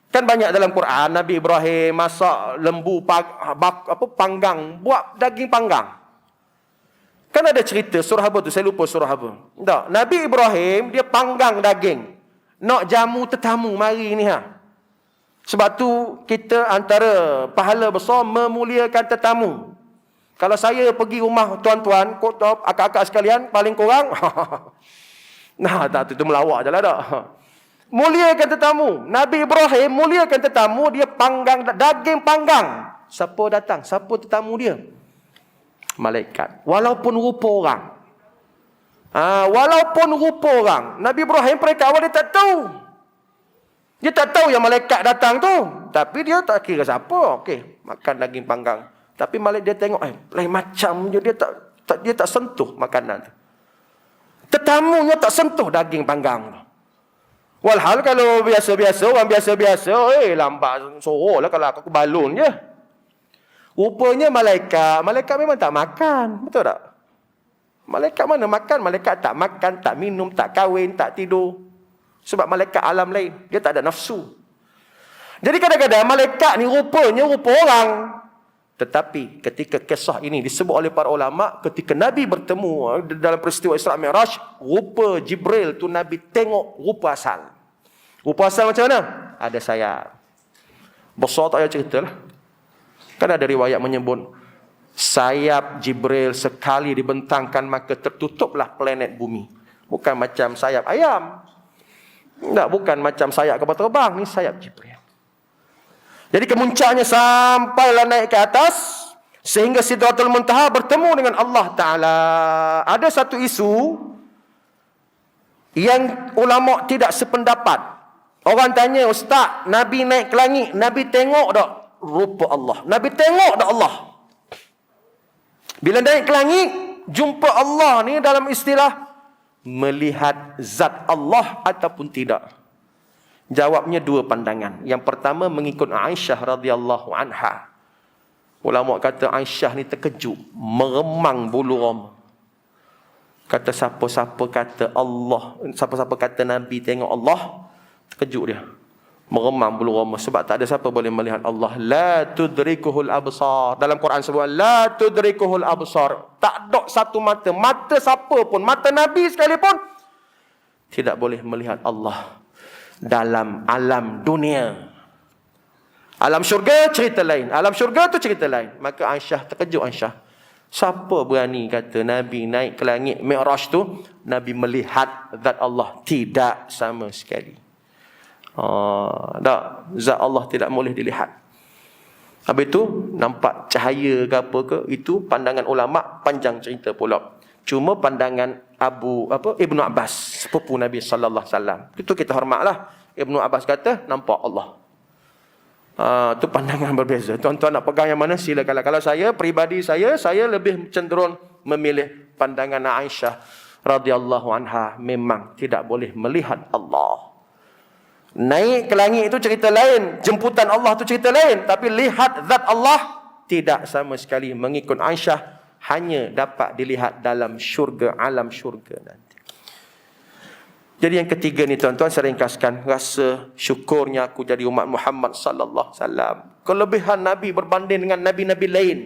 Kan banyak dalam Quran, Nabi Ibrahim masak lembu panggang, buat daging panggang. Kan ada cerita, surah apa tu? Saya lupa surah apa. Tak, Nabi Ibrahim dia panggang daging. Nak jamu tetamu mari ni Sebab tu kita antara pahala besar memuliakan tetamu. Kalau saya pergi rumah tuan-tuan, akak-akak sekalian, paling kurang tak, itu melawak je lah tak. Muliakan tetamu. Nabi Ibrahim muliakan tetamu, dia panggang daging panggang. Siapa datang? Siapa tetamu dia? Malaikat. Walaupun rupa orang. Walaupun rupa orang. Nabi Ibrahim mereka awal dia tak tahu. Dia tak tahu yang malaikat datang tu. Tapi dia tak kira siapa. Okey, makan daging panggang. Tapi malaikat dia tengok, lain macam je, dia tak sentuh makanan tu. Tetamunya tak sentuh daging panggang tu. Walhal kalau biasa-biasa, orang biasa-biasa, lambat sorok lah kalau aku balun je. Rupanya malaikat memang tak makan. Betul tak? Malaikat mana makan? Malaikat tak makan, tak minum, tak kahwin, tak tidur. Sebab malaikat alam lain. Dia tak ada nafsu. Jadi kadang-kadang malaikat ni rupanya rupa orang. Tetapi ketika kisah ini disebut oleh para ulama, ketika Nabi bertemu dalam peristiwa Isra' Mi'raj, rupa Jibril tu Nabi tengok rupa asal. Rupa asal macam mana? Ada sayap. Besar tak payah cerita lah. Kan ada riwayat menyebut sayap Jibril sekali dibentangkan maka tertutuplah planet bumi. Bukan macam sayap ayam. Tak, bukan macam sayap kapal terbang. Ni sayap Jibril. Jadi kemuncaknya sampailah naik ke atas sehingga Sidratul Muntaha bertemu dengan Allah Ta'ala. Ada satu isu yang ulama tidak sependapat. Orang tanya, Ustaz, Nabi naik ke langit, Nabi tengok tak rupa Allah? Nabi tengok tak Allah? Bila naik ke langit, jumpa Allah ni dalam istilah melihat zat Allah ataupun tidak. Jawabnya dua pandangan. Yang pertama mengikut Aisyah radhiyallahu anha. Ulama kata Aisyah ni terkejut, meremang bulu roma. Kata siapa-siapa kata Allah, siapa-siapa kata Nabi tengok Allah, terkejut dia. Meremang bulu roma sebab tak ada siapa boleh melihat Allah. La tudrikuhul absar. Dalam Quran sebut la tudrikuhul absar. Tak ada satu mata, mata siapa pun, mata Nabi sekalipun tidak boleh melihat Allah dalam alam dunia. Alam syurga cerita lain. Alam syurga tu cerita lain. Maka Aisyah terkejut. Aisyah, siapa berani kata Nabi naik ke langit Mi'raj tu Nabi melihat zat Allah? Tidak sama sekali. Tak, zat Allah tidak boleh dilihat. Habis tu nampak cahaya ke apa ke, itu pandangan ulama, panjang cerita pula. Cuma pandangan Ibnu Abbas, sepupu Nabi sallallahu alaihi wasallam, itu kita hormatlah. Ibnu Abbas kata nampak Allah. Itu pandangan berbeza. Tuan-tuan nak pegang yang mana silakan. Kalau saya, peribadi saya lebih cenderung memilih pandangan Aisyah radhiyallahu anha. Memang tidak boleh melihat Allah. Naik ke langit itu cerita lain, jemputan Allah itu cerita lain, tapi lihat zat Allah tidak sama sekali. Mengikut Aisyah hanya dapat dilihat dalam syurga, alam syurga nanti. Jadi yang ketiga ni tuan-tuan, saya ringkaskan, rasa syukurnya aku jadi umat Muhammad sallallahu alaihi wasallam. Kelebihan Nabi berbanding dengan nabi-nabi lain.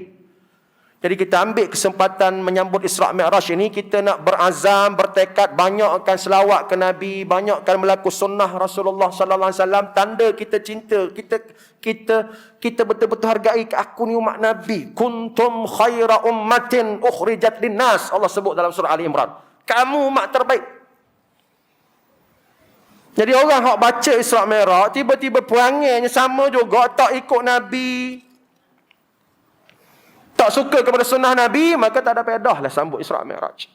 Jadi kita ambil kesempatan menyambut Isra' Mi'raj ini, kita nak berazam, bertekad banyakkan selawat ke Nabi, banyakkan melaku sunnah Rasulullah sallallahu alaihi wasallam, tanda kita cinta, kita betul-betul hargai aku ni umat Nabi. Kuntum khaira ummatin ukhrijat linnas, Allah sebut dalam surah Ali Imran. Kamu umat terbaik. Jadi orang hak baca Isra' Mi'raj tiba-tiba perangai sama juga, tak ikut Nabi, tak suka kepada sunnah Nabi, maka tak ada faedah lah sambut Isra' Mi'raj.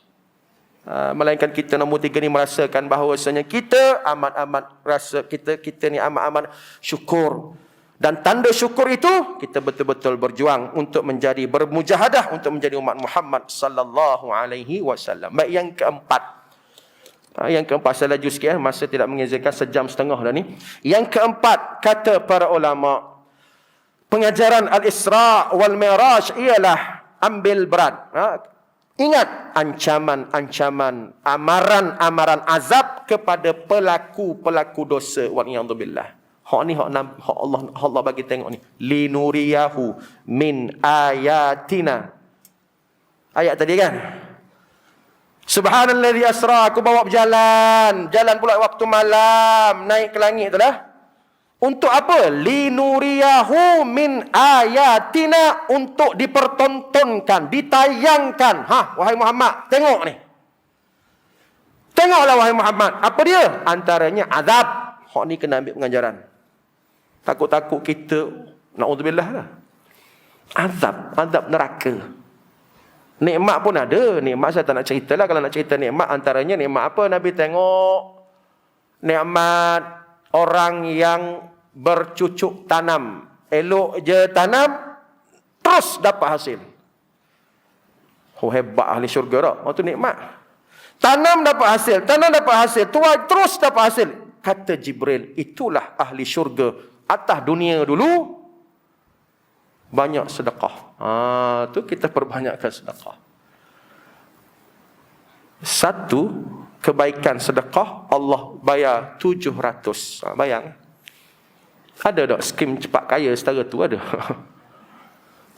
Melainkan kita nombor 3 ni merasakan bahawasanya kita amat-amat rasa kita ni amat-amat syukur. Dan tanda syukur itu kita betul-betul berjuang untuk menjadi bermujahadah untuk menjadi umat Muhammad sallallahu alaihi wasallam. Baik, yang keempat. Yang keempat, saya laju sikit, masa tidak mengizinkan, 1.5 jam dah ni. Yang keempat, kata para ulama, pengajaran Al-Isra' wal Mi'raj ialah ambil berat. Ingat ancaman-ancaman, amaran-amaran azab kepada pelaku-pelaku dosa. Wa'iyadzubillah. Hak ni hak Allah bagi tengok ni. Linuriyahu min ayatina. Ayat tadi kan? Subhanalladzi asra, aku bawa berjalan. Jalan pula waktu malam, naik ke langit tu dah. Untuk apa? Linuriyahu min ayatina, untuk dipertontonkan, ditayangkan. Wahai Muhammad, tengok ni. Tengoklah wahai Muhammad. Apa dia? Antaranya azab. Hak ni kena ambil pengajaran. Takut-takut kita, na'udzubillah lah, azab neraka. Nikmat pun ada. Nikmat saya tak nak cerita lah. Kalau nak cerita nikmat, antaranya nikmat apa? Nabi tengok nikmat orang yang bercucuk tanam. Elok je tanam, terus dapat hasil. Hebat ahli syurga tak? Itu nikmat. Tanam dapat hasil, tuai terus dapat hasil. Kata Jibril, itulah ahli syurga. Atas dunia dulu banyak sedekah. Tu kita perbanyakkan sedekah. Satu kebaikan sedekah Allah bayar 700. Bayang. Ada tak skim cepat kaya setara tu? Ada.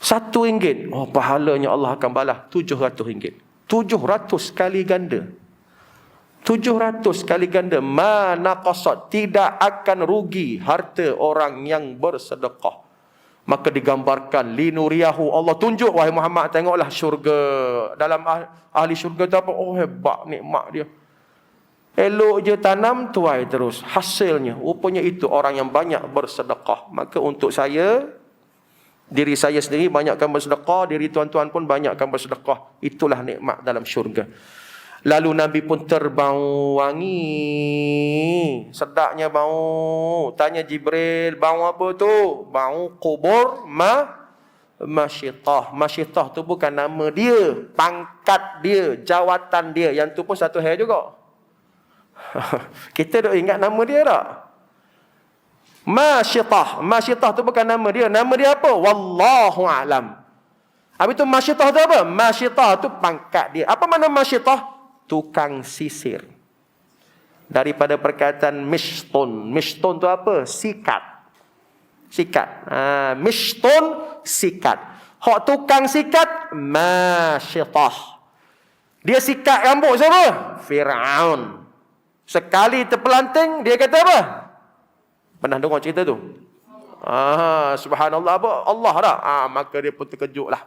RM1. Pahalanya Allah akan balas RM700. 700 kali ganda. 700 kali ganda. Mana qasad, tidak akan rugi harta orang yang bersedekah. Maka digambarkan linuriyahu, Allah tunjuk, wahai Muhammad, tengoklah syurga. Dalam ahli syurga tu apa? Oh, hebat nikmat dia. Elok je tanam, tuai terus. Hasilnya, rupanya itu orang yang banyak bersedekah. Maka untuk saya, diri saya sendiri banyakkan bersedekah, diri tuan-tuan pun banyakkan bersedekah. Itulah nikmat dalam syurga. Lalu Nabi pun terbau wangi. Sedapnya bau. Tanya Jibril, bau apa tu? Bau kubur Masyitah. Masyitah tu bukan nama dia, pangkat dia, jawatan dia. Yang tu pun satu hal juga. Kita duk ingat nama dia tak? Masyitah. Masyitah tu bukan nama dia. Nama dia apa? Wallahu a'lam. Habis tu masyitah tu apa? Masyitah tu pangkat dia. Apa makna masyitah? Tukang sisir. Daripada perkataan mishtun. Mishtun tu apa? Sikat. Sikat. Mishtun, sikat. Hak tukang sikat, masyitah. Dia sikat rambut siapa? Fir'aun. Sekali terpelanting, dia kata apa? Pernah dengar cerita tu? Subhanallah, apa? Allah dah. Maka dia pun terkejut lah.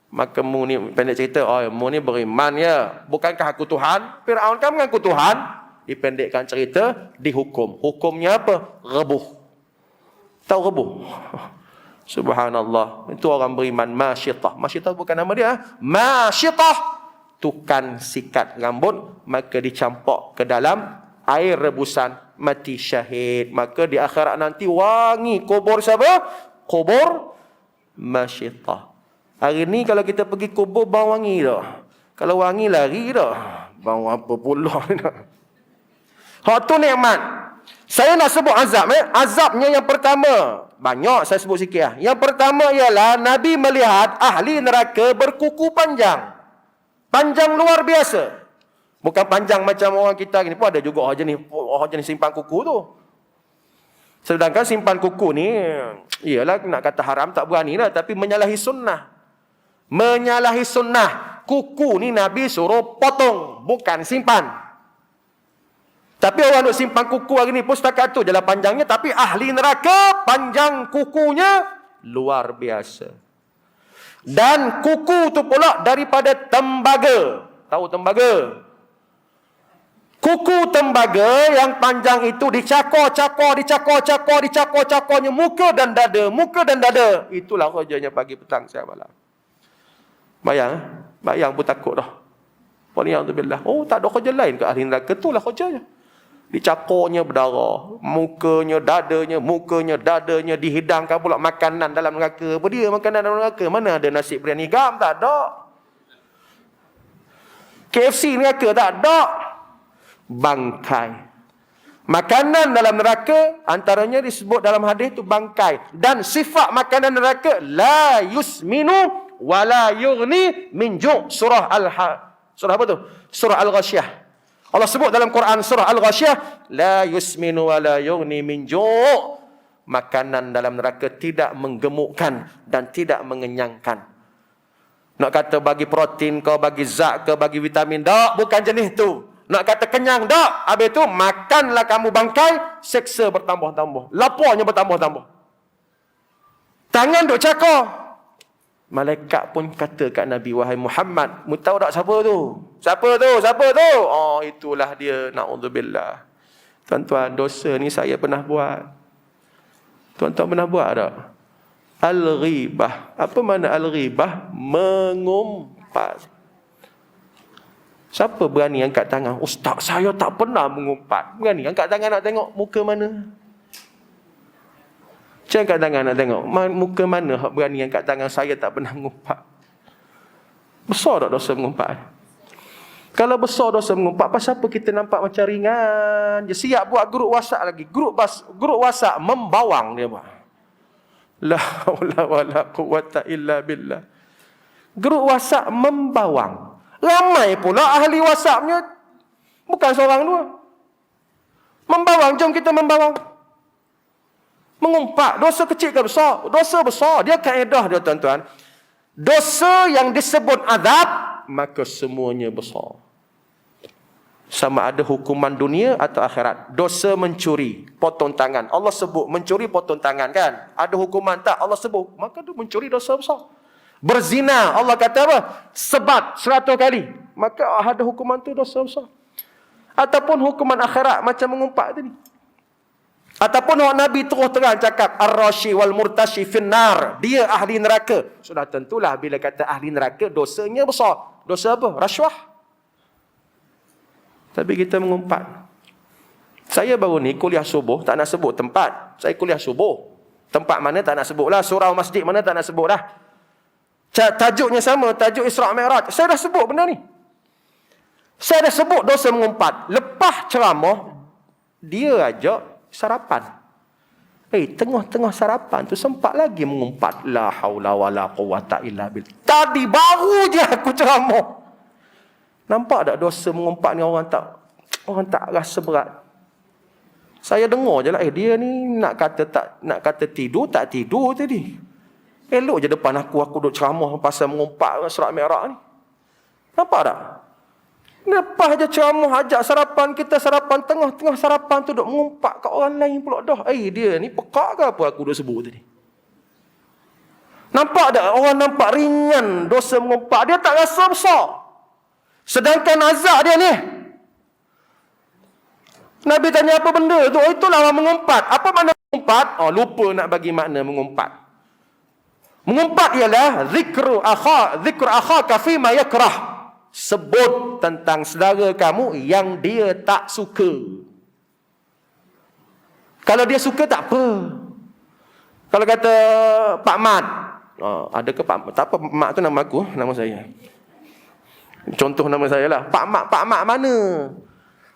Maka mu ni, pendek cerita, mu ni beriman ya. Bukankah aku Tuhan? Fir'aun kan mengaku Tuhan. Dipendekkan cerita, dihukum. Hukumnya apa? Rebuh. Tahu rebuh? Subhanallah. Itu orang beriman, masyitah. Masyitah bukan nama dia. Masyitah. Tukang sikat rambut, maka dicampak ke dalam air rebusan, mati syahid. Maka di akhirat nanti wangi kubur siapa? Kubur masyitah. Hari ni kalau kita pergi kubur, bau wangi dah. Kalau wangi lari dah. Bau apa pula ni dah. Hak tu nikmat. Saya nak sebut azab. Azabnya yang pertama, banyak saya sebut sikit lah. Yang pertama ialah Nabi melihat ahli neraka berkuku panjang. Panjang luar biasa. Bukan panjang macam orang kita gini. Pun ada juga orang jenis simpan kuku tu. Sedangkan simpan kuku ni, iyalah nak kata haram tak berani lah. Tapi menyalahi sunnah. Menyalahi sunnah. Kuku ni Nabi suruh potong. Bukan simpan. Tapi orang nak simpan kuku hari ni pun setakat tu jelah panjangnya. Tapi ahli neraka panjang kukunya luar biasa. Dan kuku tu pula daripada tembaga. Tahu tembaga? Kuku tembaga yang panjang itu dicakor-cakornya muka dan dada. Muka dan dada. Itulah kerjanya pagi petang siang malam. Bayang pun takut dah. Waliyahzubillah. Oh, tak ada kerja lain ke ahli neraka? Itulah kerjanya. Dicakornya berdarah, mukanya, dadanya, dihidangkan pula makanan dalam neraka. Apa dia makanan dalam neraka? Mana ada nasi biryani gam? Tak ada. KFC neraka? Tak ada. Bangkai. Makanan dalam neraka, antaranya disebut dalam hadis tu bangkai. Dan sifat makanan neraka, la yusminu wa la yughni min ju'. Surah apa tu? Surah Al-Ghasyiyah. Allah sebut dalam Quran surah Al-Ghasyiyah, la yusminu wa la yughni min ju'. Makanan dalam neraka tidak menggemukkan dan tidak mengenyangkan. Nak kata bagi protein ke, bagi zat ke, bagi vitamin, tak, bukan jenis tu. Nak kata kenyang, tak. Habis tu makanlah kamu bangkai, seksa bertambah-tambah, laparnya bertambah-tambah. Tangan duk cakar. Malaikat pun kata kat Nabi, wahai Muhammad, mu tahu tak siapa tu? Siapa tu? Oh, itulah dia. Na'udzubillah. Tuan-tuan, dosa ni saya pernah buat. Tuan-tuan pernah buat tak? Al-ghibah. Apa makna al-ghibah? Mengumpat. Siapa berani angkat tangan? Ustaz, saya tak pernah mengumpat. Berani angkat tangan nak tengok muka mana? Angkat tangan nak tengok muka mana hak berani angkat tangan, saya tak pernah mengumpat. Besar tak dosa mengumpat? Kalau besar dosa mengumpat, pasal apa kita nampak macam ringan je? Siap buat grup WhatsApp lagi. Grup WhatsApp membawang dia buat. La haula wala quwwata illa billah. Grup WhatsApp membawang. Ramai pula ahli WhatsAppnya, bukan seorang dua. Membawang, jom kita membawang. Mengumpat, dosa kecil ke besar? Dosa besar. Dia kaedah dia, tuan-tuan. Dosa yang disebut azab, maka semuanya besar. sama ada hukuman dunia atau akhirat. Dosa mencuri, potong tangan. Allah sebut mencuri potong tangan kan? Ada hukuman tak? Allah sebut. Maka tu mencuri dosa besar. Berzina, Allah kata apa? Sebat 100 kali. Maka ada hukuman tu dosa besar. Ataupun hukuman akhirat macam mengumpat tadi. Ataupun orang Nabi terus terang cakap ar-rashi wal murtashi finnar. Dia ahli neraka. Sudah tentulah bila kata ahli neraka dosanya besar. Dosa apa? Rasuah. Tapi kita mengumpat. Saya baru ni kuliah subuh, tak nak sebut tempat. Saya kuliah subuh. Tempat mana tak nak sebut lah. Surau masjid mana tak nak sebut lah. Tajuknya sama, tajuk Isra' Mi'raj. Saya dah sebut benda ni. Saya dah sebut dosa mengumpat. Lepas ceramah, dia ajak sarapan. Tengah-tengah sarapan tu sempat lagi mengumpat. La haula wa la quwata illa billah. Tadi baru je aku ceramah. Nampak tak dosa mengumpat ni orang tak rasa berat. Saya dengar je lah, dia ni nak kata tidur, tak tidur tadi. Elok je depan aku duduk ceramah pasal mengumpat Isra' Mi'raj ni. Nampak tak? Lepas je ceramah, ajak sarapan, kita sarapan, tengah-tengah sarapan tu duduk mengumpat kat orang lain pula dah. Dia ni pekak ke apa aku duduk sebut tadi? Nampak tak? Orang nampak ringan dosa mengumpat. Dia tak rasa besar. Sedangkan azab dia ni. Nabi tanya apa benda tu? Itulah orang mengumpat. Apa makna mengumpat? Lupa nak bagi makna mengumpat. Mengumpat ialah zikru akhaka fima yakrah. Sebut tentang saudara kamu yang dia tak suka. Kalau dia suka tak apa. Kalau kata Pak Mat, ada ke Pak Mat? Tak apa, Pak Mat tu nama aku, nama saya. Contoh nama saya lah. Pak Mat mana?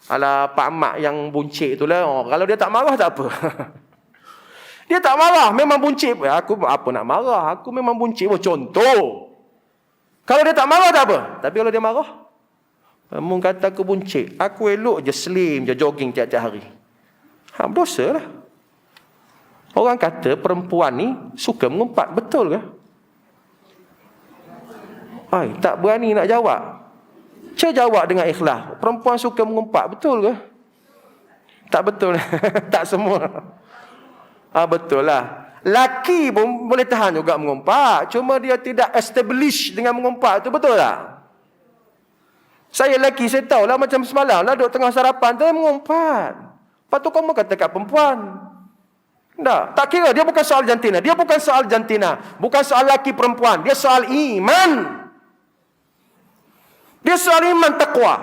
Alah, Pak Mat yang buncit tu lah. Kalau dia tak marah tak apa. Dia tak marah, memang buncit. Aku apa nak marah? Aku memang buncit. Contoh. Kalau dia tak marah tak apa. Tapi kalau dia marah, kamu kata aku buncit. Aku elok je slim je jogging tiap-tiap hari. Berdosa lah. Orang kata perempuan ni suka mengumpat. Betul ke? Tak berani nak jawab. Jawab dengan ikhlas. Perempuan suka mengumpat. Betul ke? Tak betul. Tak semua. Betul lah. Laki pun boleh tahan juga mengumpat. Cuma dia tidak establish dengan mengumpat tu. Betul tak? Saya laki, saya tahu lah macam semalam lah duduk tengah sarapan tu mengumpat. Lepas tu kamu kata kat perempuan. Tak kira. Dia bukan soal jantina. Dia bukan soal jantina. Bukan soal laki perempuan. Dia soal iman. Dia soal iman taqwa.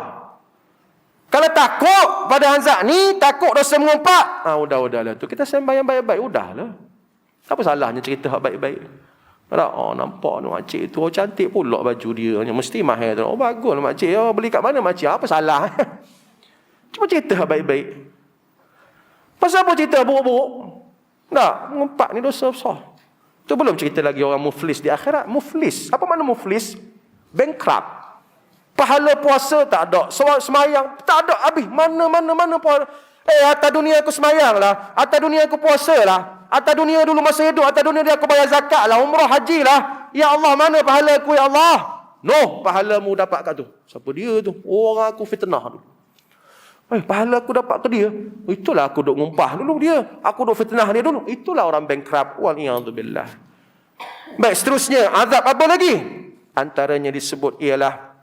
Kalau takut pada Hamzah ni, takut dosa mengumpat. Udahlah tu. Kita sembahyang baik-baik. Udahlah. Apa salahnya cerita hak baik-baik? Nampak tu makcik tu. Cantik pula baju dia. Mesti mahal tu. Bagus lah makcik. Beli kat mana makcik? Apa salah? Cuma cerita hak baik-baik. Pasal apa cerita buruk-buruk? Tak. Mengumpat ni dosa besar. Tu belum cerita lagi orang muflis di akhirat. Muflis. Apa makna muflis? Bankrupt. Pahala puasa tak ada. Semayang tak ada. Habis. Mana puasa. Atas dunia aku semayang lah. Atas dunia aku puasa lah. Atas dunia dulu masa hidup. Atas dunia dia aku bayar zakat lah. Umrah haji lah. Ya Allah, mana pahala aku ya Allah? No, pahalamu dapat kat tu. Siapa dia tu? Orang aku fitnah tu. Pahala aku dapat ke dia? Itulah aku duk ngumpah dulu dia. Aku duk fitnah dia dulu. Itulah orang bankrupt. Wal'iyadzubillah. Baik, seterusnya. Azab apa lagi? Antaranya disebut ialah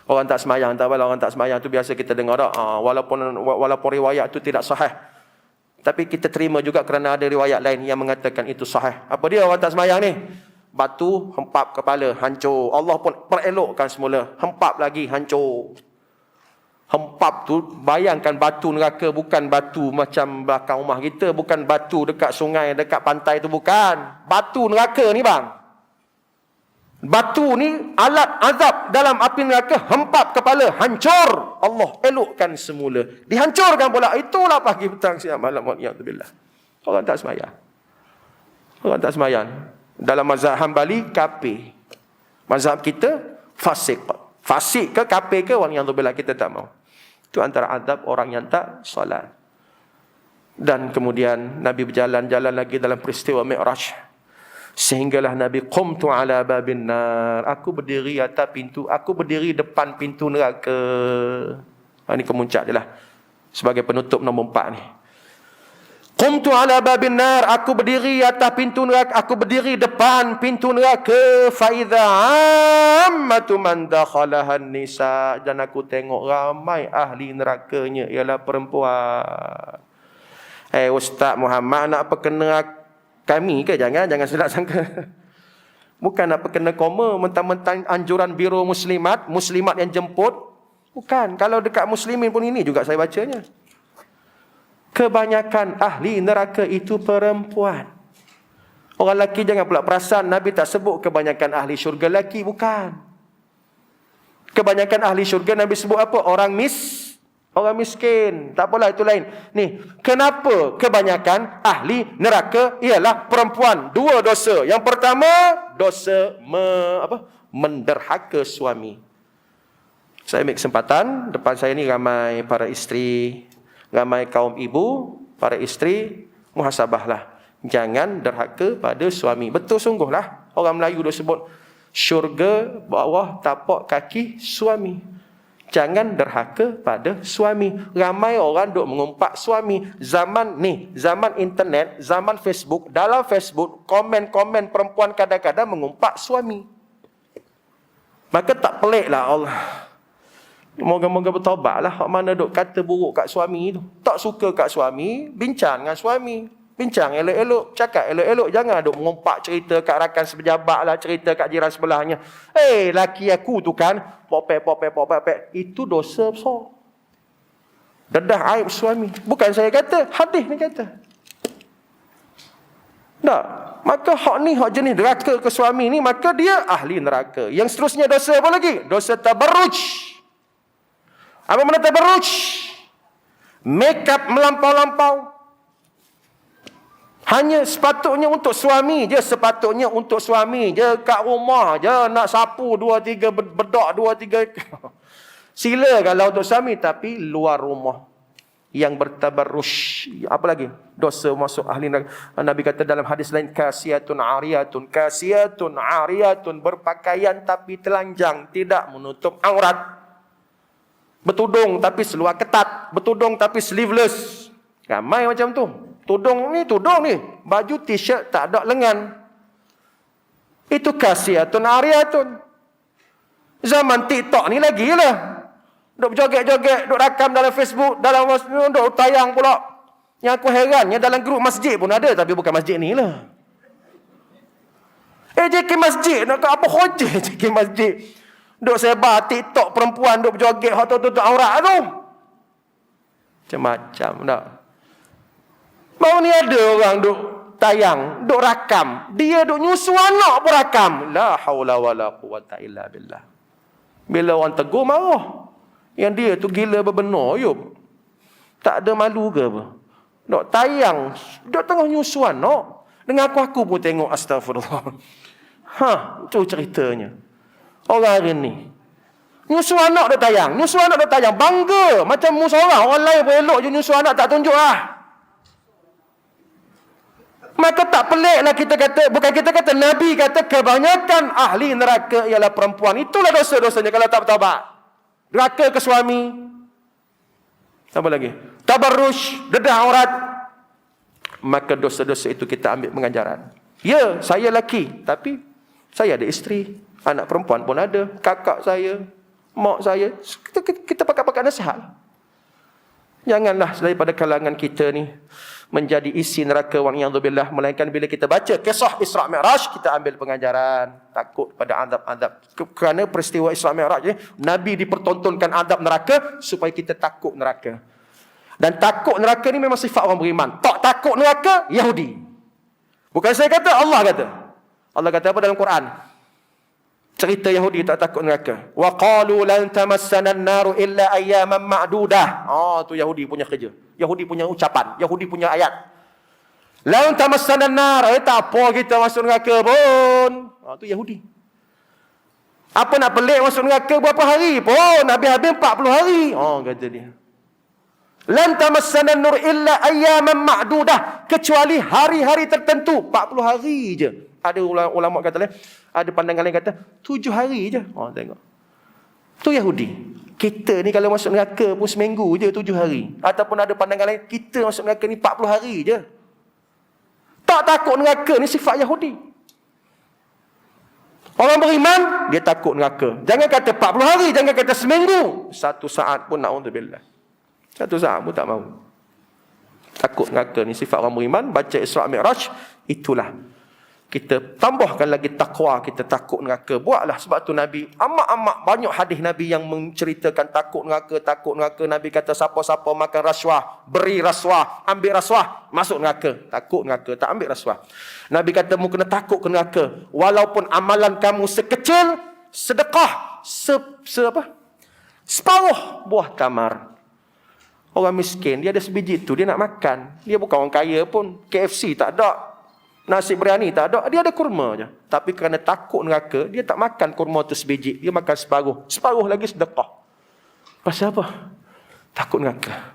orang tak semayang. Tak apalah, orang tak semayang tu biasa kita dengar tak? Walaupun riwayat tu tidak sahih. Tapi kita terima juga kerana ada riwayat lain yang mengatakan itu sahih. Apa dia orang tak semayang ni? Batu, hempap kepala, hancur. Allah pun perelokkan semula. Hempap lagi, hancur. Hempap tu, bayangkan batu neraka bukan batu macam belakang rumah kita. Bukan batu dekat sungai, dekat pantai tu, bukan. Batu neraka ni bang. Batu ni alat azab dalam api neraka. Hempap kepala, hancur. Allah elokkan semula. Dihancurkan pula. Itulah pagi, petang, siang, malam. Wal'iyadzubillah. Orang tak semayang. Orang tak semayang. Dalam mazhab Hambali, kafir. Mazhab kita, fasik. Fasik ke kafir ke, wal'iyadzubillah, kita tak mau. Itu antara azab orang yang tak solat. Dan kemudian Nabi berjalan-jalan lagi dalam peristiwa Mi'raj. Sehinggalah Nabi qumtu ala babin nar. Aku berdiri atas pintu. Aku berdiri depan pintu neraka. Ini kemuncak dia lah. Sebagai penutup nombor 4 ni. Qumtu ala babin nar, aku berdiri atas pintu neraka, aku berdiri depan pintu neraka, fa idza ammatu man dakhalahan nisa, dan aku tengok ramai ahli nerakanya ialah perempuan. Ustaz Muhammad nak perkena kami ke? Jangan salah sangka. Bukan nak perkena koma mentang-mentang anjuran Biro Muslimat yang jemput. Bukan, kalau dekat muslimin pun ini juga saya bacanya. Kebanyakan ahli neraka itu perempuan. Orang lelaki jangan pula perasan Nabi tak sebut kebanyakan ahli syurga lelaki. Bukan. Kebanyakan ahli syurga Nabi sebut apa? Orang miskin. Tak apalah, itu lain. Ni, kenapa kebanyakan ahli neraka ialah perempuan? 2 dosa. Yang pertama, dosa menderhaka suami. Saya ambil kesempatan, depan saya ni ramai para isteri, ramai kaum ibu, para isteri, muhasabahlah. Jangan derhaka pada suami. Betul sungguhlah. Orang Melayu dah sebut syurga bawah tapak kaki suami. Jangan derhaka pada suami. Ramai orang duk mengumpat suami. Zaman internet, zaman Facebook, dalam Facebook, komen-komen perempuan kadang-kadang mengumpat suami. Maka tak peliklah Allah. Moga-moga bertaubatlah hak mana duk kata buruk kat suami tu. Tak suka kat suami, bincang dengan suami. Bincang elok-elok, cakap elok-elok. Jangan duk mengumpat cerita kat rakan sepejabat lah, cerita kat jiran sebelahnya. Laki aku tu kan, popek. Itu dosa besar. Dedah aib suami. Bukan saya kata, hadis ni kata. Tak. Maka hak ni, hak jenis neraka ke suami ni, maka dia ahli neraka. Yang seterusnya dosa apa lagi? Dosa tabarruj. Apa mana tabarruj? Make up melampau-lampau. Hanya sepatutnya untuk suami je. Sepatutnya untuk suami je. Kat rumah je nak sapu 2-3 bedak 2-3. Sila kalau untuk suami. Tapi luar rumah yang bertabarruj. Apa lagi? Dosa masuk ahli neraka. Nabi kata dalam hadis lain, kasiyatun ariyatun, berpakaian tapi telanjang, tidak menutup aurat. Bertudung tapi seluar ketat, bertudung tapi sleeveless. Ramai macam tu. Tudung ni, baju t-shirt tak ada lengan. Itu kasiyatun ariyatun. Zaman TikTok ni lagi lah. Duk joget-joget, duk rakam dalam Facebook, dalam duk tayang pula. Yang aku herannya dalam grup masjid pun ada, tapi bukan masjid ni lah. JK masjid, nak apa hoja JK masjid? Duk sebar TikTok perempuan duk berjoget hak tutup aurat tu. Macam-macam tak. Baru ni ada orang duk tayang, duk rakam. Dia duk nyusu anak pun rakam. La haula wala quwata illa billah. Bila orang tegur marah. Yang dia tu gila berbenar, yuk. Tak ada malu ke apa? Duk tayang, duk tengah nyusu anak. Dengan aku pun tengok, astagfirullah. Itu ceritanya. Orang hari ni nyusu anak dia tayang. Bangga. Macam musuh orang lain pun elok je nyusu anak tak tunjuk lah. Maka tak peliklah kita kata, bukan kita kata, Nabi kata kebanyakan ahli neraka ialah perempuan. Itulah dosa-dosanya kalau tak bertaubat. Neraka ke suami. Apa lagi? Tabarruj, dedah aurat. Maka dosa-dosa itu kita ambil pengajaran. Ya, saya lelaki, tapi saya ada isteri. Anak perempuan pun ada. Kakak saya, mak saya. Kita pakai nasihat. Janganlah daripada kalangan kita ni menjadi isi neraka wa'iyadzubillah. Melainkan bila kita baca kisah Isra' Mi'raj, kita ambil pengajaran. Takut pada azab-azab. Kerana peristiwa Isra' Mi'raj ni, Nabi dipertontonkan azab neraka supaya kita takut neraka. Dan takut neraka ni memang sifat orang beriman. Tak takut neraka, Yahudi. Bukan saya kata, Allah kata. Allah kata apa dalam Quran? Cerita Yahudi tak takut neraka. Wa qalu lan tamassana an-naru illa ayyaman ma'dudah. Tu Yahudi punya kerja. Yahudi punya ucapan, Yahudi punya ayat. Lan tamassana an-nar, tak apa kita masuk neraka pun. Tu Yahudi. Apa nak pelik masuk neraka berapa hari pun? Habis-habis 40 hari. Kata dia. Lan tamassana an-nur illa ayyaman ma'dudah, kecuali hari-hari tertentu, 40 hari je. Ada ulama kata lain, ada pandangan lain kata 7 hari je. Tengok. Tu Yahudi. Kita ni kalau masuk neraka pun seminggu je, 7 hari. Ataupun ada pandangan lain, kita masuk neraka ni 40 hari je. Tak takut neraka ni sifat Yahudi. Orang beriman, dia takut neraka. Jangan kata 40 hari, jangan kata seminggu. Satu saat pun na'udzubillah. Satu saat pun tak mahu. Takut neraka ni sifat orang beriman. Baca Isra' Mi'raj, itulah. Kita tambahkan lagi takwa, kita takut neraka. Buatlah, sebab tu Nabi, amat-amat banyak hadis Nabi yang menceritakan takut neraka, takut neraka. Nabi kata, siapa-siapa makan rasuah, beri rasuah, ambil rasuah, masuk neraka. Takut neraka, tak ambil rasuah. Nabi kata, mu kena takut ke neraka. Walaupun amalan kamu sekecil, sedekah, separuh buah tamar. Orang miskin, dia ada sebiji tu, dia nak makan. Dia bukan orang kaya pun, KFC tak ada. Nasi biryani tak ada, dia ada kurma je. Tapi kerana takut neraka, dia tak makan kurma tu sebiji, dia makan separuh. Separuh lagi sedekah. Pasal apa? Takut neraka.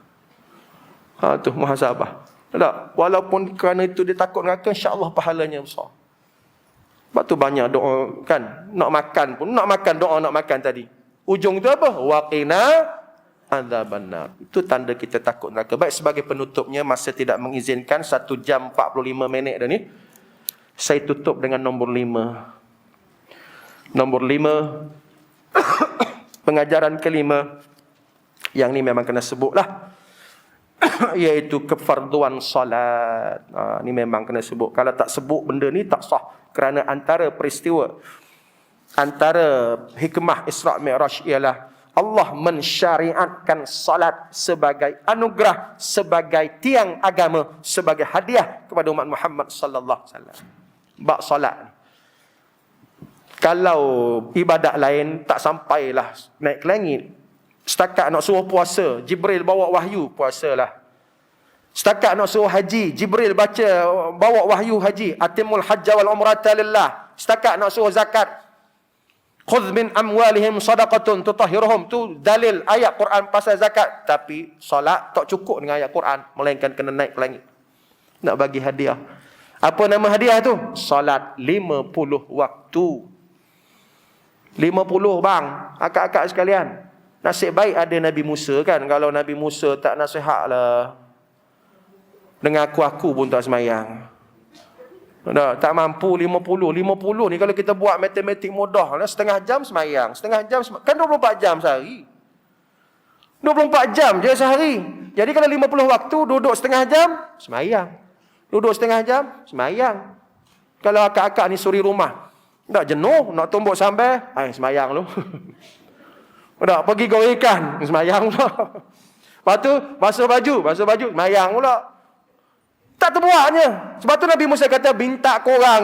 Tu muhasabah. Tak? Walaupun kerana itu dia takut neraka, insya-Allah pahalanya besar. Sebab tu banyak doa kan, nak makan pun, nak makan doa nak makan tadi. Ujung tu apa? Waqina adzabannar. Itu tanda kita takut neraka. Baik, sebagai penutupnya, masa tidak mengizinkan, 1 jam 45 minit dah ni. Saya tutup dengan nombor 5. Nombor 5 pengajaran kelima yang ni memang kena sebutlah, iaitu kefarduan solat. Ni memang kena sebut. Kalau tak sebut benda ni tak sah. Kerana antara peristiwa, antara hikmah Isra' Mi'raj ialah Allah mensyariatkan salat sebagai anugerah, sebagai tiang agama, sebagai hadiah kepada umat Muhammad sallallahu alaihi wasallam. Bab salat. Kalau ibadat lain tak sampailah naik ke langit. Setakat nak suruh puasa, Jibril bawa wahyu, puasalah. Setakat nak suruh haji, Jibril bawa wahyu haji, atimul hajja wal umrata lillah. Setakat nak suruh zakat, khudh min amwalihim sadaqatun tutahhiruhum, tu dalil ayat Quran pasal zakat. Tapi solat tak cukup dengan ayat Quran, melainkan kena naik ke langit. Nak bagi hadiah. Apa nama hadiah tu? Solat 50 waktu. 50 bang, akak-akak sekalian. Nasib baik ada Nabi Musa kan. Kalau Nabi Musa tak nasihat lah, dengan aku pun tak semayang. Tak mampu 50 ni kalau kita buat matematik mudah lah, setengah jam semayang, kan 24 jam sehari. 24 jam je sehari. Jadi kalau 50 waktu, duduk setengah jam semayang, duduk setengah jam semayang. Kalau akak-akak ni suri rumah, tak jenuh nak tumbuk sambal, semayang lu. Tak pergi goreng ikan, semayang pula. Lepas tu basuh baju, semayang pula. Tak terbuatnya. Sebab tu Nabi Musa kata, minta korang,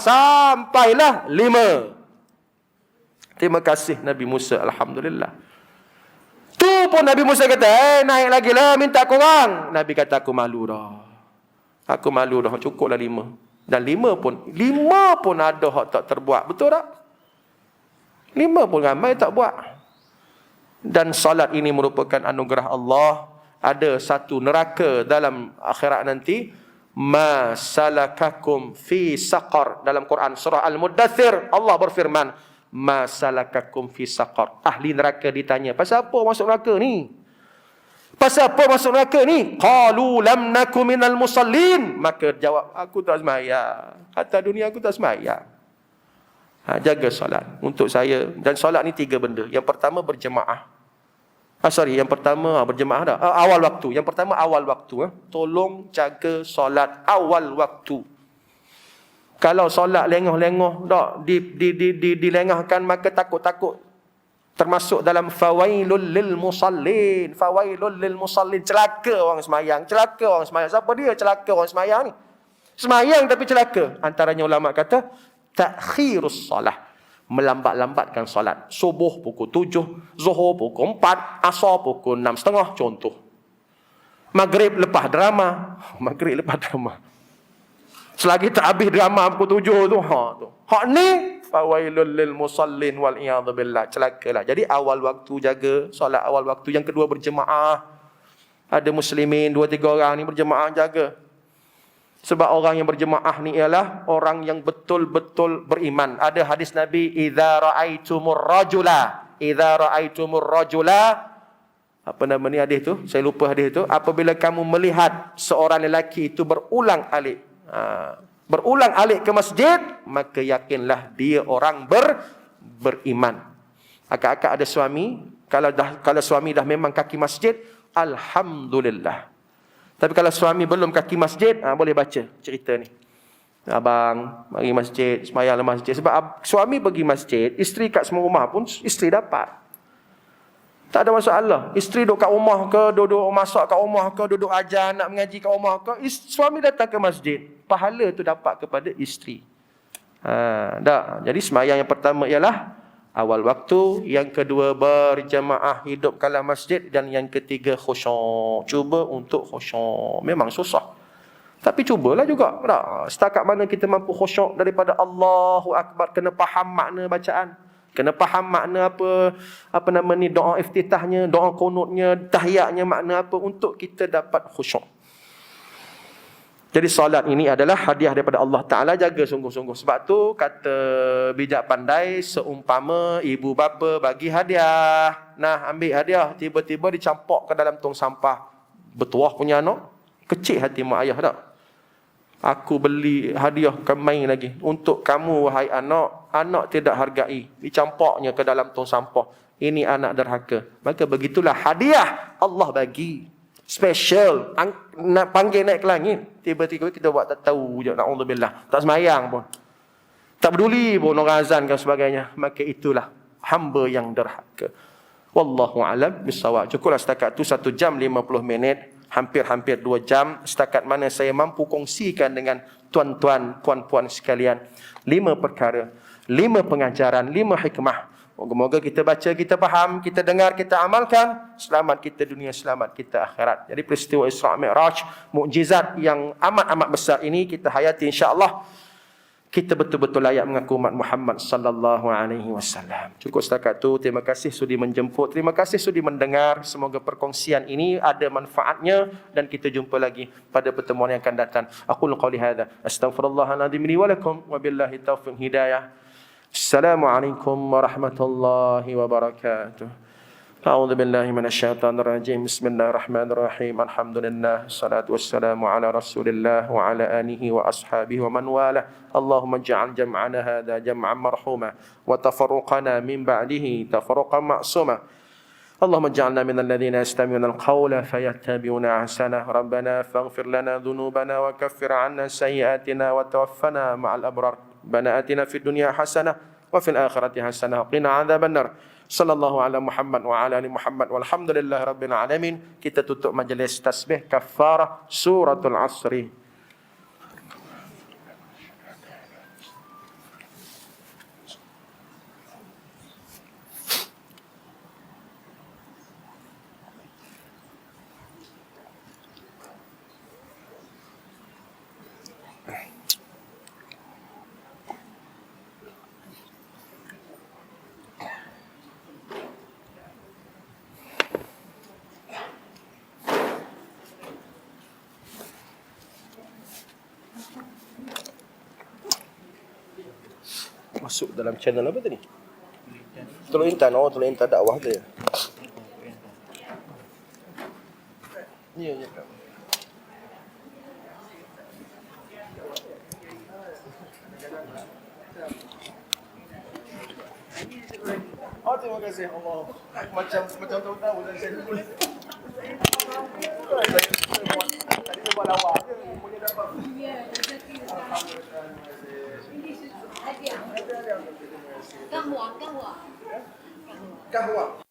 sampailah 5. Terima kasih Nabi Musa, alhamdulillah. Tu pun Nabi Musa kata, naik lagi lah, minta korang. Nabi kata, aku malu dah, cukuplah 5. Dan 5 pun ada hak tak terbuat. Betul tak? 5 pun ramai tak buat. Dan salat ini merupakan anugerah Allah. Ada satu neraka dalam akhirat nanti, ma salakakum fi saqar. Dalam Quran surah Al-Muddathir, Allah berfirman, ma salakakum fi saqar. Ahli neraka ditanya, pasal apa masuk neraka ni? Qalu lam naku minal musallin. Maka jawab, aku tak sembahyang. Atas dunia aku tak sembahyang. Jaga solat untuk saya. Dan solat ni 3 benda. Yang pertama berjemaah. Yang pertama berjemaah dah. Awal waktu. Yang pertama awal waktu. Tolong jaga solat awal waktu. Kalau solat lengah-lengah tak dilengahkan, maka takut-takut termasuk dalam fawailul lil musallin. Celaka orang semayang. Siapa dia celaka orang semayang ni? Semayang tapi celaka. Antaranya ulama kata takhirus solah, melambat-lambatkan solat. Subuh pukul 7, Zuhur pukul 4, Asar pukul 6.30 contoh. Maghrib lepas drama. Selagi tak habis drama pukul 7 tu, hak ni fawailul lil musallin wal iyad billah, celakalah. Jadi awal waktu jaga solat awal waktu. Yang kedua berjemaah. Ada muslimin 2-3 orang ni berjemaah jaga. Sebab orang yang berjemaah ni ialah orang yang betul-betul beriman. Ada hadis Nabi, idza ra'aitumur rajula, apa nama ni hadis tu? Saya lupa hadis tu. Apabila kamu melihat seorang lelaki itu berulang alik ke masjid, maka yakinlah dia orang beriman. Akak-akak ada suami, kalau suami dah memang kaki masjid, alhamdulillah. Tapi kalau suami belum kaki masjid, boleh baca cerita ni. Abang pergi masjid, semayang masjid. Sebab suami pergi masjid, isteri kat semua rumah pun isteri dapat. Tak ada masalah. Isteri duduk kat rumah ke, duduk masak kat rumah ke, duduk ajar nak mengaji kat rumah ke, suami datang ke masjid, pahala tu dapat kepada isteri. Jadi semayang yang pertama ialah awal waktu, yang kedua berjemaah hidup kala masjid, dan yang ketiga khusyuk. Cuba untuk khusyuk. Memang susah, tapi cubalah juga. Setakat mana kita mampu khusyuk daripada Allahu Akbar, kena faham makna bacaan, kena faham makna apa nama ni, doa iftitahnya, doa kunutnya, tahiyatnya makna apa, untuk kita dapat khusyuk. Jadi solat ini adalah hadiah daripada Allah Ta'ala. Jaga sungguh-sungguh. Sebab tu kata bijak pandai, seumpama ibu bapa bagi hadiah, nah ambil hadiah, tiba-tiba dicampur ke dalam tong sampah. Bertuah punya anak, kecil hati mak ayah tak? Aku beli hadiah kemain lagi untuk kamu wahai anak. Anak tidak hargai, dicampurnya ke dalam tong sampah. Ini anak derhaka. Maka begitulah hadiah Allah bagi special, nak panggil naik ke langit, tiba-tiba kita buat tak tahu je, na'udzubillah, tak semayang pun, tak peduli pun orang azan dan sebagainya. Maka itulah hamba yang derhaka. Wallahu alam bisawab. Cukuplah setakat tu 1 jam 50 minit, hampir-hampir 2 jam, setakat mana saya mampu kongsikan dengan tuan-tuan, puan-puan sekalian 5 perkara, 5 pengajaran, 5 hikmah. Moga-moga kita baca, kita faham, kita dengar, kita amalkan. Selamat kita dunia, selamat kita akhirat. Jadi peristiwa Isra' Mi'raj, mukjizat yang amat-amat besar ini kita hayati, insya-Allah kita betul-betul layak mengaku umat Muhammad sallallahu alaihi wasallam. Cukup setakat tu. Terima kasih sudi menjemput, terima kasih sudi mendengar. Semoga perkongsian ini ada manfaatnya, dan kita jumpa lagi pada pertemuan yang akan datang. Aqulu qouli hadza, astaghfirullahaladzim li wa lakum, wa billahi taufiq hidayah. Assalamualaikum warahmatullahi wabarakatuh. A'udzu billahi minasyaitonir rajim. Bismillahirrahmanirrahim. Alhamdulillah, salatu wassalamu ala Rasulillah wa ala alihi wa ashabihi wa man wala. Allahumma ij'al jam'ana hadza jam'an marhuma wa tafarruqana min ba'dihi tafarruqan ma'suma. اللهم اجعلنا من الذين يستمعون القول فيتبعون احسنه. ربنا فاغفر لنا ذنوبنا وكفر عنا سيئاتنا وتوفنا مع الابرار. ربنا آتنا في الدنيا حسنه وفي الاخره حسنه وقنا عذاب النار. Sallallahu ala Muhammad wa ala ali Muhammad walhamdulillahi rabbil alamin. Kita tutup majlis tasbih kafarah suratul Asri. Masuk dalam channel apa tadi? Telur Intan. Oh, Telur Intan dakwah tu ya. Ya, ya. Oh, terima kasih Allah. Macam tahu dan saya dulu. Tadi saya buat lawak je, punya dapat. Ya, Alhamdulillah. Kahwa.